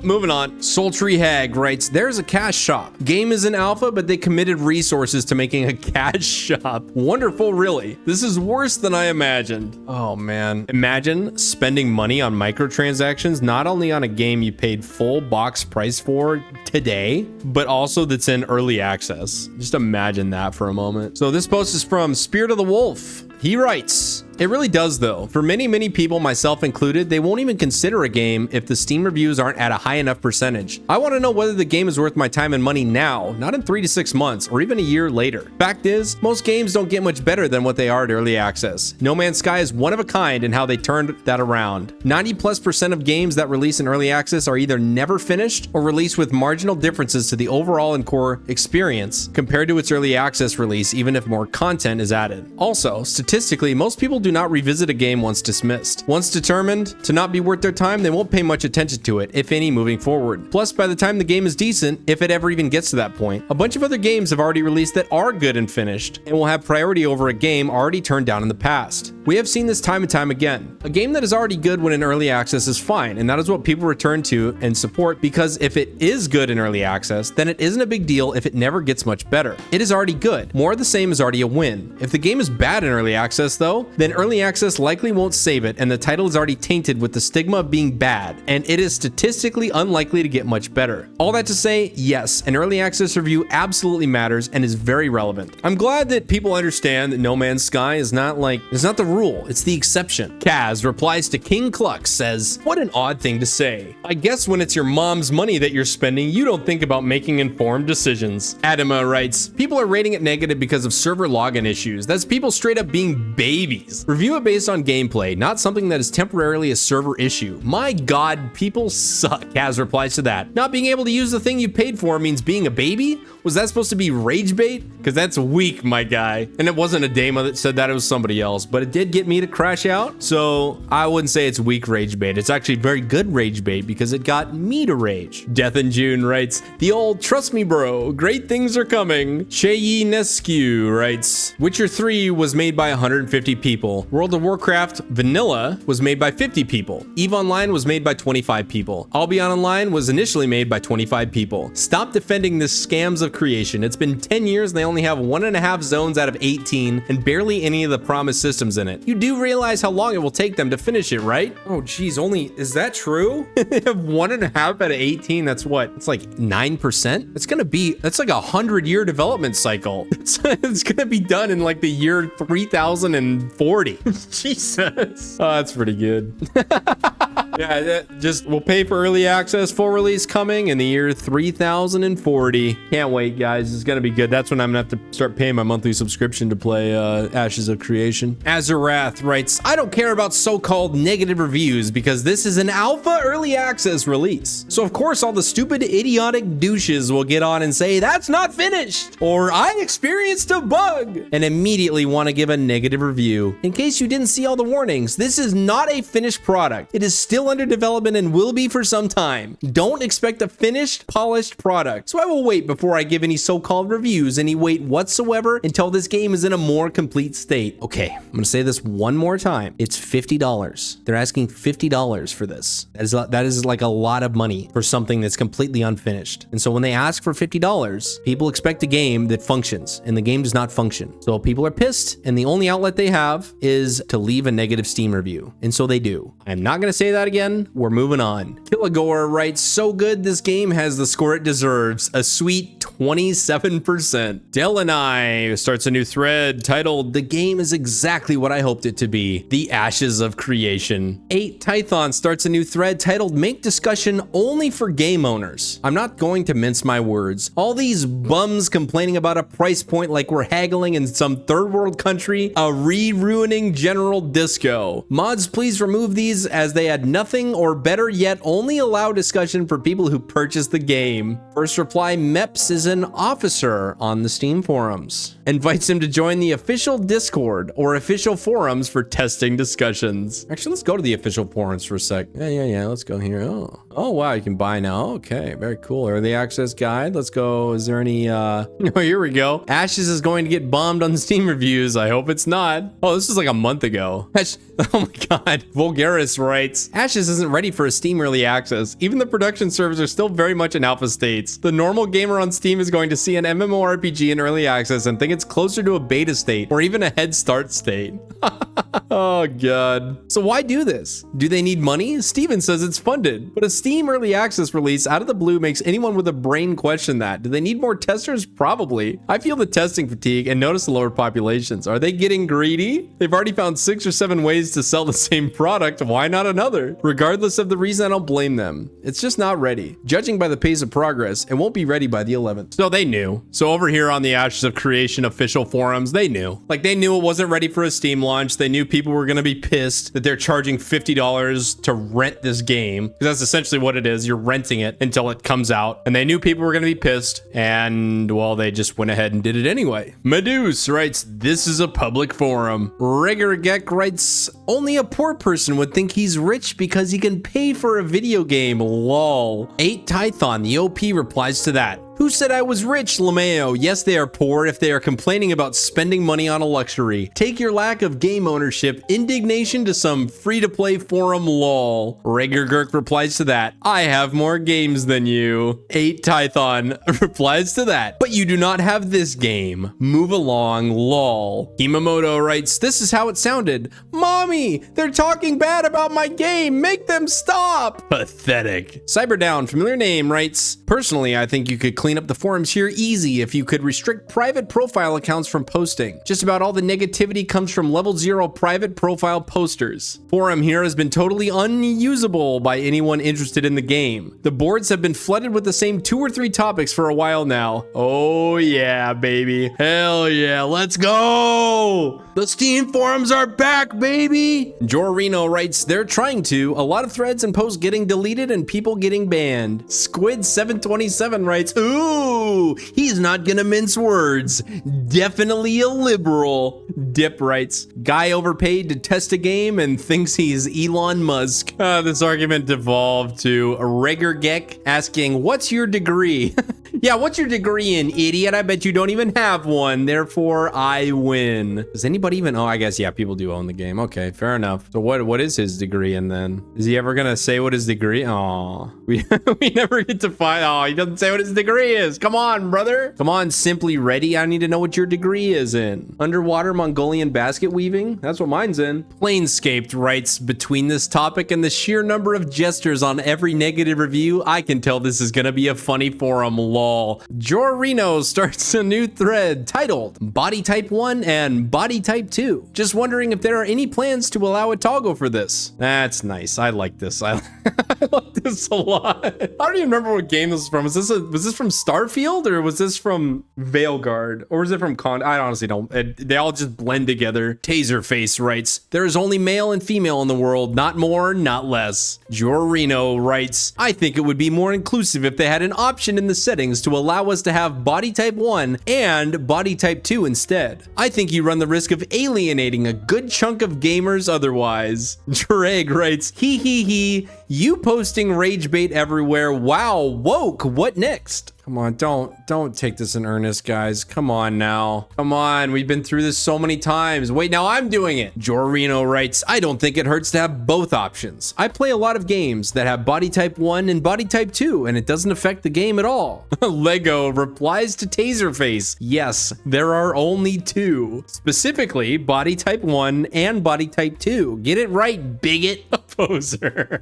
Moving on. Sultry Hag writes, there's a cash shop. Game is in alpha, but they committed resources to making a cash shop. Wonderful, really. This is worse than I imagined. Oh man. Imagine spending money on microtransactions, not only on a game you paid full box price for today, but also that's in early access. Just imagine that for a moment. So this post is from Spirit of the Wolf. He writes, it really does though. For many people, myself included, they won't even consider a game if the Steam reviews aren't at a high enough percentage. I want to know whether the game is worth my time and money now, not in 3 to 6 months or even a year later. Fact is, most games don't get much better than what they are at early access. No Man's Sky is one of a kind in how they turned that around. 90+% of games that release in early access are either never finished or released with marginal differences to the overall and core experience compared to its early access release, even if more content is added. Also, statistically, most people do not revisit a game once dismissed. Once determined to not be worth their time, they won't pay much attention to it, if any, moving forward. Plus, by the time the game is decent, if it ever even gets to that point, a bunch of other games have already released that are good and finished, and will have priority over a game already turned down in the past. We have seen this time and time again. A game that is already good when in early access is fine, and that is what people return to and support, because if it is good in early access, then it isn't a big deal if it never gets much better. It is already good. More of the same is already a win. If the game is bad in early access though, then early access likely won't save it, and the title is already tainted with the stigma of being bad, and it is statistically unlikely to get much better. All that to say, yes, an early access review absolutely matters and is very relevant. I'm glad that people understand that No Man's Sky is not it's not the rule, it's the exception. Kaz replies to King Cluck, says, what an odd thing to say. I guess when it's your mom's money that you're spending, you don't think about making informed decisions. Adama writes, people are rating it negative because of server login issues. That's people straight up being babies. Review it based on gameplay, not something that is temporarily a server issue. My God, people suck. Kaz replies to that. Not being able to use the thing you paid for means being a baby? Was that supposed to be rage bait? Because that's weak, my guy. And it wasn't a Dama that said that, it was somebody else, but it did get me to crash out. So I wouldn't say it's weak rage bait. It's actually very good rage bait because it got me to rage. Death in June writes, the old trust me bro, great things are coming. Cheyi Nescu writes, Witcher 3 was made by 150 people. World of Warcraft Vanilla was made by 50 people. EVE Online was made by 25 people. Albion Online was initially made by 25 people. Stop defending this scams of creation. It's been 10 years and they only have 1.5 zones out of 18 and barely any of the promised systems in it. You do realize how long it will take them to finish it, right? Oh geez, is that true? They have 1.5 out of 18. That's what? It's like 9%? That's like 100-year development cycle. It's gonna be done in like the year 3040. Jesus. Oh, that's pretty good. Yeah, we'll pay for early access, full release coming in the year 3040. Can't wait, guys. It's gonna be good. That's when I'm gonna have to start paying my monthly subscription to play Ashes of Creation. Azarath writes, I don't care about so-called negative reviews because this is an alpha early access release. So of course all the stupid idiotic douches will get on and say, that's not finished, or I experienced a bug, and immediately want to give a negative review. In case you didn't see all the warnings, this is not a finished product. It is still under development and will be for some time. Don't expect a finished, polished product. So I will wait before I give any so-called reviews, any weight whatsoever, until this game is in a more complete state. Okay, I'm gonna say this one more time. It's $50. They're asking $50 for this. That is like a lot of money for something that's completely unfinished. And so when they ask for $50, people expect a game that functions, and the game does not function. So people are pissed, and the only outlet they have is to leave a negative Steam review. And so they do. I'm not gonna say that again? We're moving on. Killigore writes, so good this game has the score it deserves. A sweet 27%. Del and I starts a new thread titled, the game is exactly what I hoped it to be. The ashes of creation. 8 Tython starts a new thread titled, make discussion only for game owners. I'm not going to mince my words. All these bums complaining about a price point like we're haggling in some third world country, a ruining general disco. Mods, please remove these as they add nothing, or better yet, only allow discussion for people who purchase the game. First reply, Meps is an officer on the Steam forums. Invites him to join the official Discord or official forums for testing discussions. Actually, let's go to the official forums for a sec. Yeah, let's go here. Oh wow, you can buy now. Okay, very cool. Early access guide. Let's go. Is there any, oh, here we go. Ashes is going to get bombed on Steam reviews. I hope it's not. Oh, this is like a month ago. Oh my God. Vulgaris writes, Ashes isn't ready for a Steam early access. Even the production servers are still very much in alpha states. The normal gamer on Steam is going to see an MMORPG in early access and think it's closer to a beta state or even a head start state. Oh God. So why do this? Do they need money? Steven says it's funded, but a Steam early access release out of the blue makes anyone with a brain question that. Do they need more testers? Probably. I feel the testing fatigue and notice the lower populations. Are they getting greedy? They've already found 6 or 7 ways to sell the same product. Why not another? Regardless of the reason, I don't blame them. It's just not ready. Judging by the pace of progress, it won't be ready by the 11th. So they knew. So over here on the Ashes of Creation official forums, they knew. Like they knew it wasn't ready for a Steam launch. They knew people were going to be pissed that they're charging $50 to rent this game. Because that's essentially what it is. You're renting it until it comes out. And they knew people were going to be pissed. And well, they just went ahead and did it anyway. Medusa writes, this is a public forum. Reggergek writes, only a poor person would think he's rich because he can pay for a video game. Lol. 8 Tython, the OP replies to that. Who said I was rich, Lameo? Yes, they are poor if they are complaining about spending money on a luxury. Take your lack of game ownership indignation to some free-to-play forum, lol. Reggergurk replies to that. I have more games than you. 8 Tython replies to that. But you do not have this game. Move along, lol. Himamoto writes, this is how it sounded. Mommy, they're talking bad about my game. Make them stop. Pathetic. Cyberdown, familiar name, writes, personally, I think you could clean up the forums here easy if you could restrict private profile accounts from posting. Just about all the negativity comes from level 0 private profile posters. Forum here has been totally unusable by anyone interested in the game. The boards have been flooded with the same 2 or 3 topics for a while now. Oh yeah, baby. Hell yeah, let's go! The Steam forums are back, baby! Jorino writes, they're trying to. A lot of threads and posts getting deleted and people getting banned. Squid727 writes, ooh, he's not gonna mince words. Definitely a liberal. Dip writes, guy overpaid to test a game and thinks he's Elon Musk. This argument devolved to Reggergek asking, what's your degree? Yeah, what's your degree in, idiot? I bet you don't even have one. Therefore, I win. Does anybody even... Oh, I guess, yeah, people do own the game. Okay, fair enough. So what is his degree in then? Is he ever gonna say what his degree... Aw. We never get to find... Oh, he doesn't say what his degree is. Come on, brother. Come on, Simply Ready. I need to know what your degree is in. Underwater Mongolian basket weaving? That's what mine's in. Planescaped writes, between this topic and the sheer number of gestures on every negative review, I can tell this is gonna be a funny forum, lol. Jorino starts a new thread titled Body Type 1 and Body Type 2. Just wondering if there are any plans to allow a toggle for this. That's nice. I like this. I like this a lot. I don't even remember what game this is from. Was this from Starfield or was this from Veilguard or was it from I honestly don't. They all just blend together. Taserface writes, there is only male and female in the world, not more, not less. Jorino writes, I think it would be more inclusive if they had an option in the settings to allow us to have Body Type 1 and Body Type 2 instead. I think you run the risk of alienating a good chunk of gamers otherwise. Dreg writes, he, you posting rage bait everywhere. Wow, woke, what next? Come on, don't take this in earnest, guys. Come on now. Come on, we've been through this so many times. Wait, now I'm doing it. Jorino writes, I don't think it hurts to have both options. I play a lot of games that have Body Type 1 and Body Type 2, and it doesn't affect the game at all. Lego replies to Taserface, yes, there are only 2. Specifically, Body Type 1 and Body Type 2. Get it right, bigot. Poser.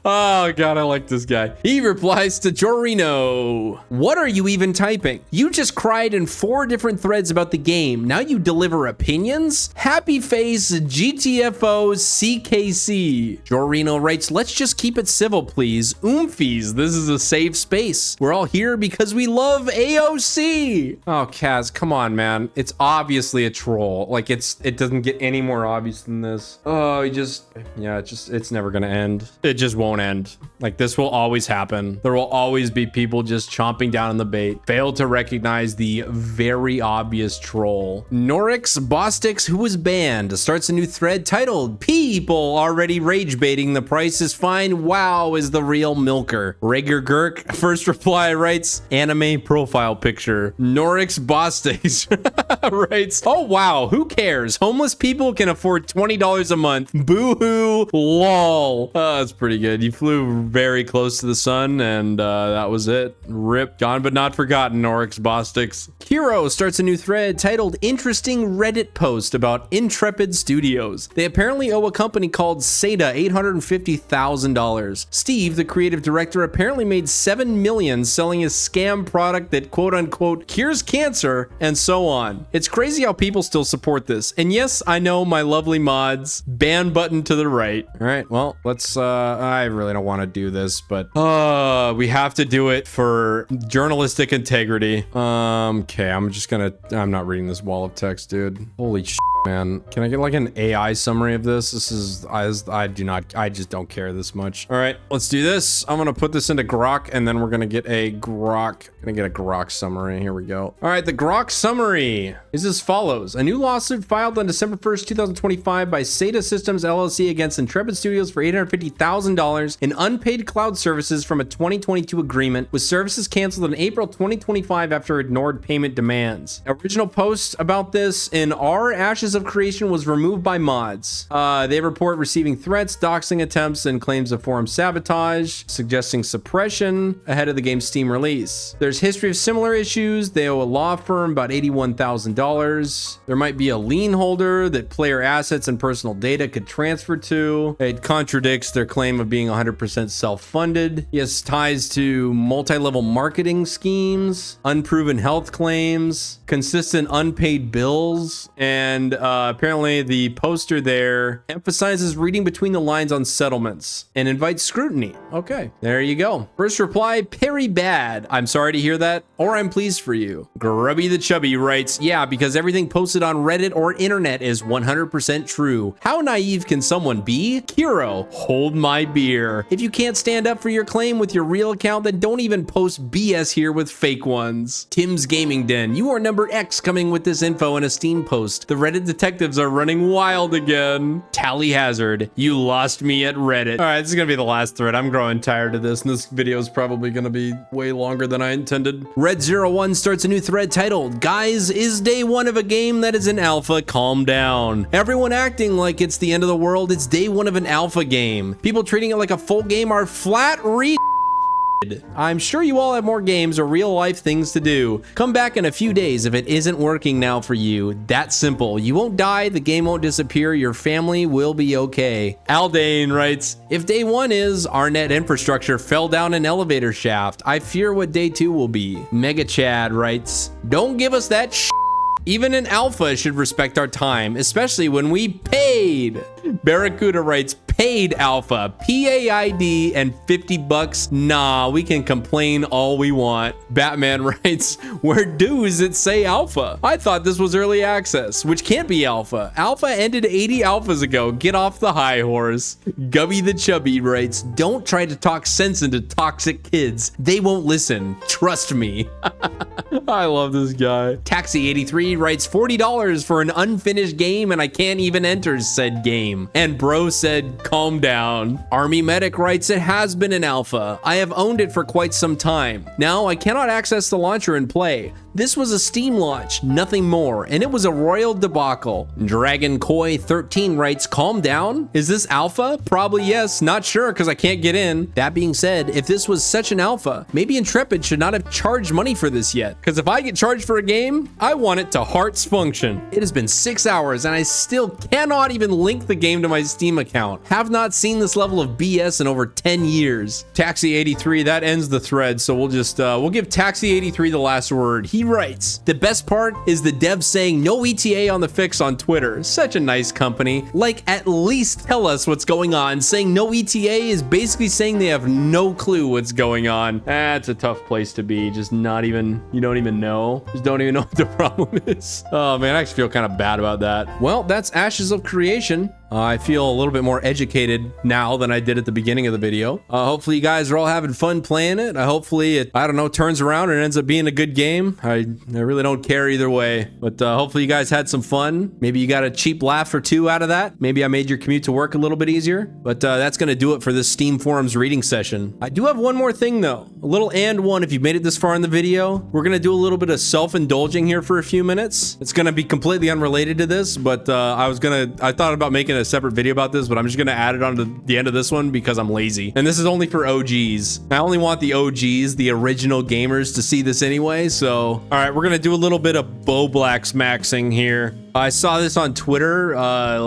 Oh god, I like this guy. He replies to Jorino. What are you even typing? You just cried in 4 different threads about the game. Now you deliver opinions? Happy face GTFO CKC. Jorino writes, let's just keep it civil, please. Oomfies, this is a safe space. We're all here because we love AOC. Oh, Kaz, come on, man. It's obviously a troll. Like, it doesn't get any more obvious than this. Oh, it's never gonna end. It just won't end. Like, this will always happen. There will always be people just chomping down on the bait. Fail to recognize the very obvious troll. Norix Bostix, who was banned, starts a new thread titled People Already Rage Baiting The Price Is Fine. Wow is the real milker. Rager Gurk first reply writes anime profile picture. Norix Bostix writes, oh wow, who cares? Homeless people can afford $20 a month. Boo-hoo, lol. That's pretty good. You flew very close to the sun, and that was it. Rip. Gone but not forgotten, Norix Bostix. Kiro starts a new thread titled Interesting Reddit Post about Intrepid Studios. They apparently owe a company called Seda $850,000. Steve, the creative director, apparently made $7 million selling his scam product that quote-unquote cures cancer, and so on. It's crazy how people still support this. And yes, I know, my lovely mods. Ban button to the right. All right, well, let's I really don't want to do this, but we have to do it for journalistic integrity. Okay, I'm not reading this wall of text, dude. Holy shit, man. Can I get like an AI summary of this? I just don't care this much. All right, let's do this. I'm gonna put this into Grok, and then we're gonna get a Grok summary. Here we go. All right, the Grok summary is as follows. A new lawsuit filed on December 1st, 2025 by Seda Systems LLC against Intrepid Studios for $850,000 in unpaid cloud services from a 2022 agreement, with services canceled in April 2025 after ignored payment demands. Original post about this in R Ashes of Creation was removed by mods. They report receiving threats, doxing attempts, and claims of forum sabotage, suggesting suppression ahead of the game's Steam release. There's history of similar issues. They owe a law firm about $81,000. There might be a lien holder that player assets and personal data could transfer to. It contradicts their claim of being 100% self-funded. He has ties to multi-level marketing schemes, unproven health claims, consistent unpaid bills, and apparently the poster there emphasizes reading between the lines on settlements and invites scrutiny. Okay, there you go. First reply, Perry Bad. I'm sorry to hear that, or I'm pleased for you. Grubby the Chubby writes, yeah, because everything posted on Reddit or internet is 100% true. How naive can someone be? Kiro, hold my beer. If you can't stand up for your claim with your real account, then don't even post BS here with fake ones. Tim's Gaming Den, you are number X coming with this info in a Steam post. The Reddit detectives are running wild again. Tally Hazard, you lost me at Reddit. All right, this is gonna be the last thread. I'm growing tired of this, and this video is probably gonna be way longer than I intended. Red01 starts a new thread titled, Guys, is day one of a game that is in alpha? Calm down. Everyone acting like it's the end of the world. It's day one of an alpha game. People treating it like a full game are flat I'm sure you all have more games or real life things to do. Come back in a few days if it isn't working now for you. That simple. You won't die, the game won't disappear, your family will be okay. Aldane writes, if day one is our net infrastructure fell down an elevator shaft, I fear what day two will be. Mega Chad writes, don't give us that shit. Even an alpha should respect our time, especially when we paid. Barracuda writes, paid alpha, PAID, and $50. Nah, we can complain all we want. Batman writes, where does it say alpha? I thought this was early access, which can't be alpha. Alpha ended 80 alphas ago. Get off the high horse. Gubby the Chubby writes, don't try to talk sense into toxic kids. They won't listen. Trust me. I love this guy. Taxi83 writes $40 for an unfinished game and I can't even enter said game. And bro said, calm down. Army Medic writes, it has been an alpha. I have owned it for quite some time. Now I cannot access the launcher and play. This was a Steam launch, nothing more, and it was a royal debacle. Dragon Koi 13 writes, calm down? Is this alpha? Probably yes, not sure because I can't get in. That being said, if this was such an alpha, maybe Intrepid should not have charged money for this yet, because if I get charged for a game, I want it to hearts function. It has been 6 hours and I still cannot even link the game to my Steam account. Have not seen this level of BS in over 10 years. Taxi 83, that ends the thread, so we'll give Taxi 83 the last word. He writes, the best part is the dev saying no ETA on the fix on Twitter. Such a nice company. Like, at least tell us what's going on. Saying no ETA is basically saying they have no clue what's going on. That's a tough place to be. Just not even, you don't even know. Just don't even know what the problem is. Oh man, I actually feel kind of bad about that. Well, that's Ashes of Creation. I feel a little bit more educated now than I did at the beginning of the video. Hopefully you guys are all having fun playing it. Hopefully it, I don't know, turns around and ends up being a good game. I really don't care either way, but hopefully you guys had some fun. Maybe you got a cheap laugh or two out of that. Maybe I made your commute to work a little bit easier, but that's gonna do it for this Steam Forums reading session. I do have one more thing though, a little and one if you've made it this far in the video. We're gonna do a little bit of self-indulging here for a few minutes. It's gonna be completely unrelated to this, but I thought about making a separate video about this, but I'm just gonna add it onto the end of this one because I'm lazy. And this is only for OGs. I only want the OGs, the original gamers, to see this anyway. So, all right, we're gonna do a little bit of Bo Black's maxing here. I saw this on Twitter.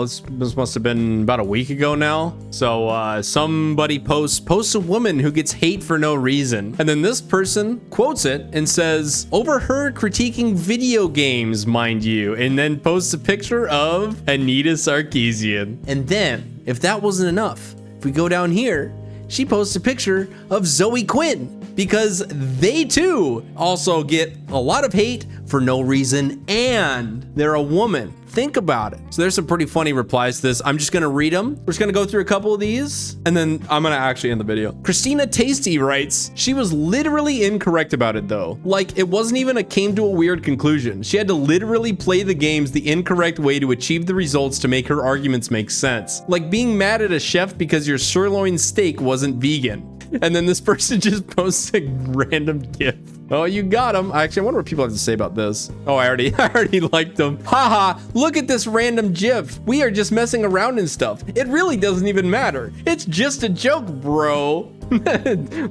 This must have been about a week ago now. So somebody posts a woman who gets hate for no reason, and then this person quotes it and says, overheard critiquing video games, mind you, and then posts a picture of Anita Sarkeesian. And then, if that wasn't enough, if we go down here, she posts a picture of Zoe Quinn, because they too also get a lot of hate for no reason, and they're a woman. Think about it. So there's some pretty funny replies to this. I'm just gonna read them. We're just gonna go through a couple of these, and then I'm gonna actually end the video. Christina Tasty writes, she was literally incorrect about it though. Like, it wasn't even a came to a weird conclusion. She had to literally play the games the incorrect way to achieve the results to make her arguments make sense. Like being mad at a chef because your sirloin steak wasn't vegan. And then this person just posts a random GIF. Oh, you got him. Actually, I wonder what people have to say about this. Oh, I already liked them. Haha, look at this random GIF. We are just messing around and stuff. It really doesn't even matter. It's just a joke, bro.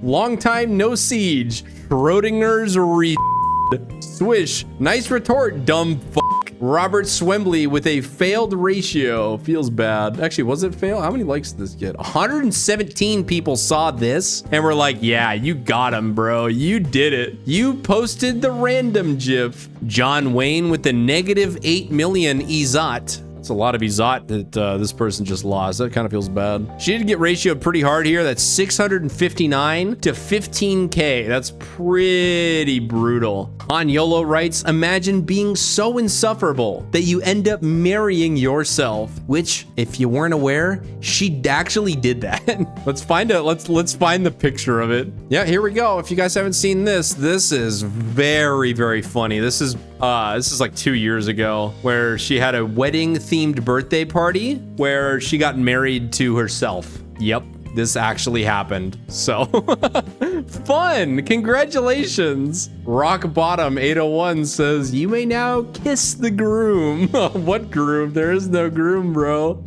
Long time no siege. Schrodinger's Swish. Nice retort, dumb fuck. Robert Swembley with a failed ratio. Feels bad. Actually, was it fail? How many likes did this get? 117 people saw this and were like, yeah, you got him, bro. You did it. You posted the random GIF. John Wayne with the negative 8 million Izat. That's a lot of Izat that this person just lost. That kind of feels bad. She did get ratioed pretty hard here. That's 659 to 15K. That's pretty brutal. Han Yolo writes, imagine being so insufferable that you end up marrying yourself, which, if you weren't aware, she actually did that. Let's find the picture of it. Yeah, here we go. If you guys haven't seen this, this is very, very funny. This is like 2 years ago, where she had a wedding themed birthday party where she got married to herself. Yep, this actually happened. So fun. Congratulations. Rock Bottom 801 says, you may now kiss the groom. What groom? There is no groom, bro.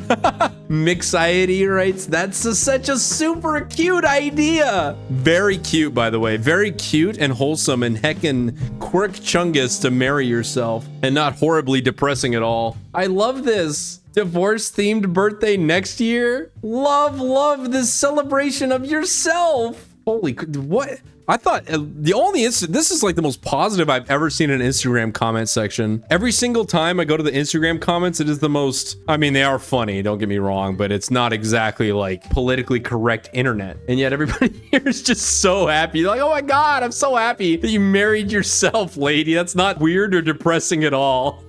Mixiety writes, that's such a super cute idea. Very cute, by the way. Very cute and wholesome and heckin' quirk chungus to marry yourself, and not horribly depressing at all. I love this. Divorce themed birthday next year. Love this celebration of yourself. Holy, what? I thought this is like the most positive I've ever seen in an Instagram comment section. Every single time I go to the Instagram comments, it is the most, I mean, they are funny, don't get me wrong, but it's not exactly like politically correct internet. And yet everybody here is just so happy. Like, oh my God, I'm so happy that you married yourself, lady. That's not weird or depressing at all.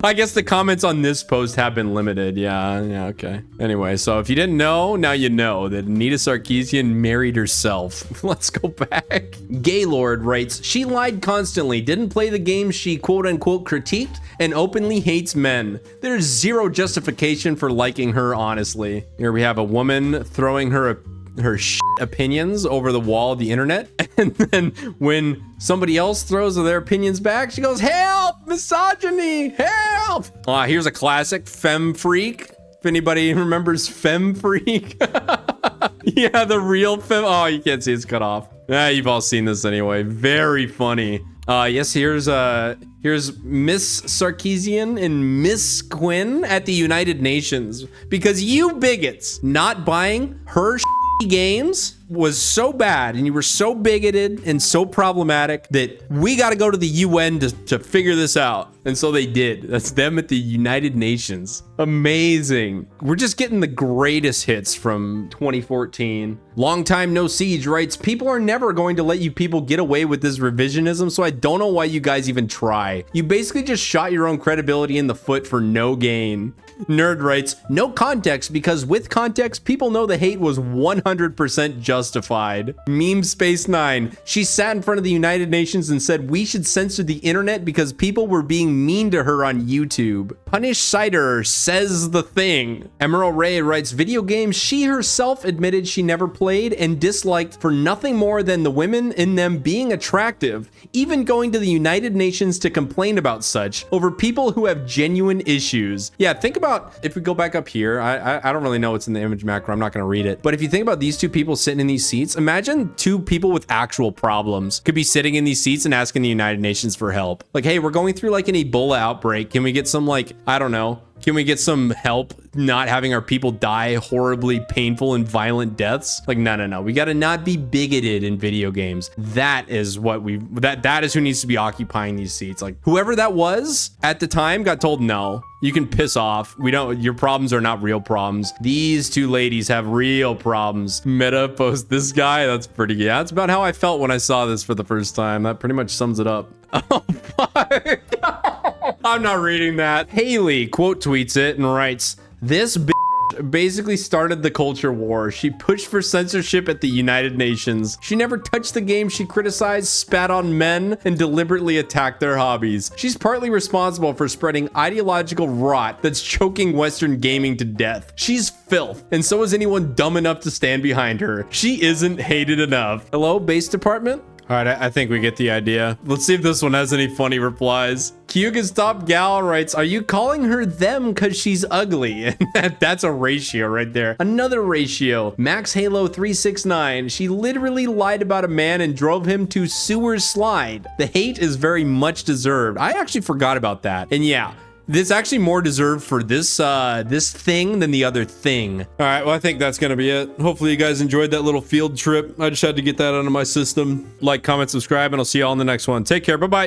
I guess the comments on this post have been limited. Yeah, okay. Anyway, so if you didn't know, now you know that Anita Sarkeesian married herself. Let's go back. Gaylord writes, she lied constantly, didn't play the game she quote unquote critiqued, and openly hates men. There's zero justification for liking her, honestly. Here we have a woman throwing her shit opinions over the wall of the internet. And then when somebody else throws their opinions back, she goes, help, misogyny, help. Here's a classic, Femme Freak. If anybody remembers Femme Freak. Yeah, the real Femme. Oh, you can't see, it's cut off. You've all seen this anyway. Very funny. Yes, here's Miss Sarkeesian and Miss Quinn at the United Nations. Because you bigots not buying her games was so bad and you were so bigoted and so problematic that we got to go to the UN to figure this out. And so they did. That's them at the United Nations. Amazing. We're just getting the greatest hits from 2014. Long Time No Siege writes, people are never going to let you people get away with this revisionism, so I don't know why you guys even try. You basically just shot your own credibility in the foot for no gain. Nerd writes, no context, because with context, people know the hate was 100% justified. Meme Space 9, she sat in front of the United Nations and said we should censor the internet because people were being mean to her on YouTube. Punish Cider says the thing. Emerald Ray writes, video games she herself admitted she never played and disliked for nothing more than the women in them being attractive, even going to the United Nations to complain about such over people who have genuine issues. Yeah, think about, if we go back up here, I don't really know what's in the image macro, I'm not gonna read it, but if you think about these two people sitting in these seats, imagine two people with actual problems could be sitting in these seats and asking the United Nations for help. Like, hey, we're going through like an Ebola outbreak. Can we get some, like, I don't know, can we get some help not having our people die horribly painful and violent deaths? Like, no. We got to not be bigoted in video games. That is what that is who needs to be occupying these seats. Like, whoever that was at the time got told, no, you can piss off. Your problems are not real problems. These two ladies have real problems. Meta post this guy. That's pretty good. That's about how I felt when I saw this for the first time. That pretty much sums it up. Oh, fuck. I'm not reading that. Haley quote tweets it and writes, this basically started the culture war. She pushed for censorship at the United Nations. She never touched the game she criticized, spat on men, and deliberately attacked their hobbies. She's partly responsible for spreading ideological rot that's choking Western gaming to death. She's filth, and so is anyone dumb enough to stand behind her. She isn't hated enough. Hello, base department? All right, I think we get the idea. Let's see if this one has any funny replies. Kyuga's top gal writes, are you calling her them because she's ugly? And that's a ratio right there. Another ratio. Max Halo 369. She literally lied about a man and drove him to sewer slide. The hate is very much deserved. I actually forgot about that. And yeah, this actually more deserved for this this thing than the other thing. All right, well, I think that's gonna be it. Hopefully you guys enjoyed that little field trip. I just had to get that out of my system. Like, comment, subscribe, and I'll see you all in the next one. Take care, bye-bye.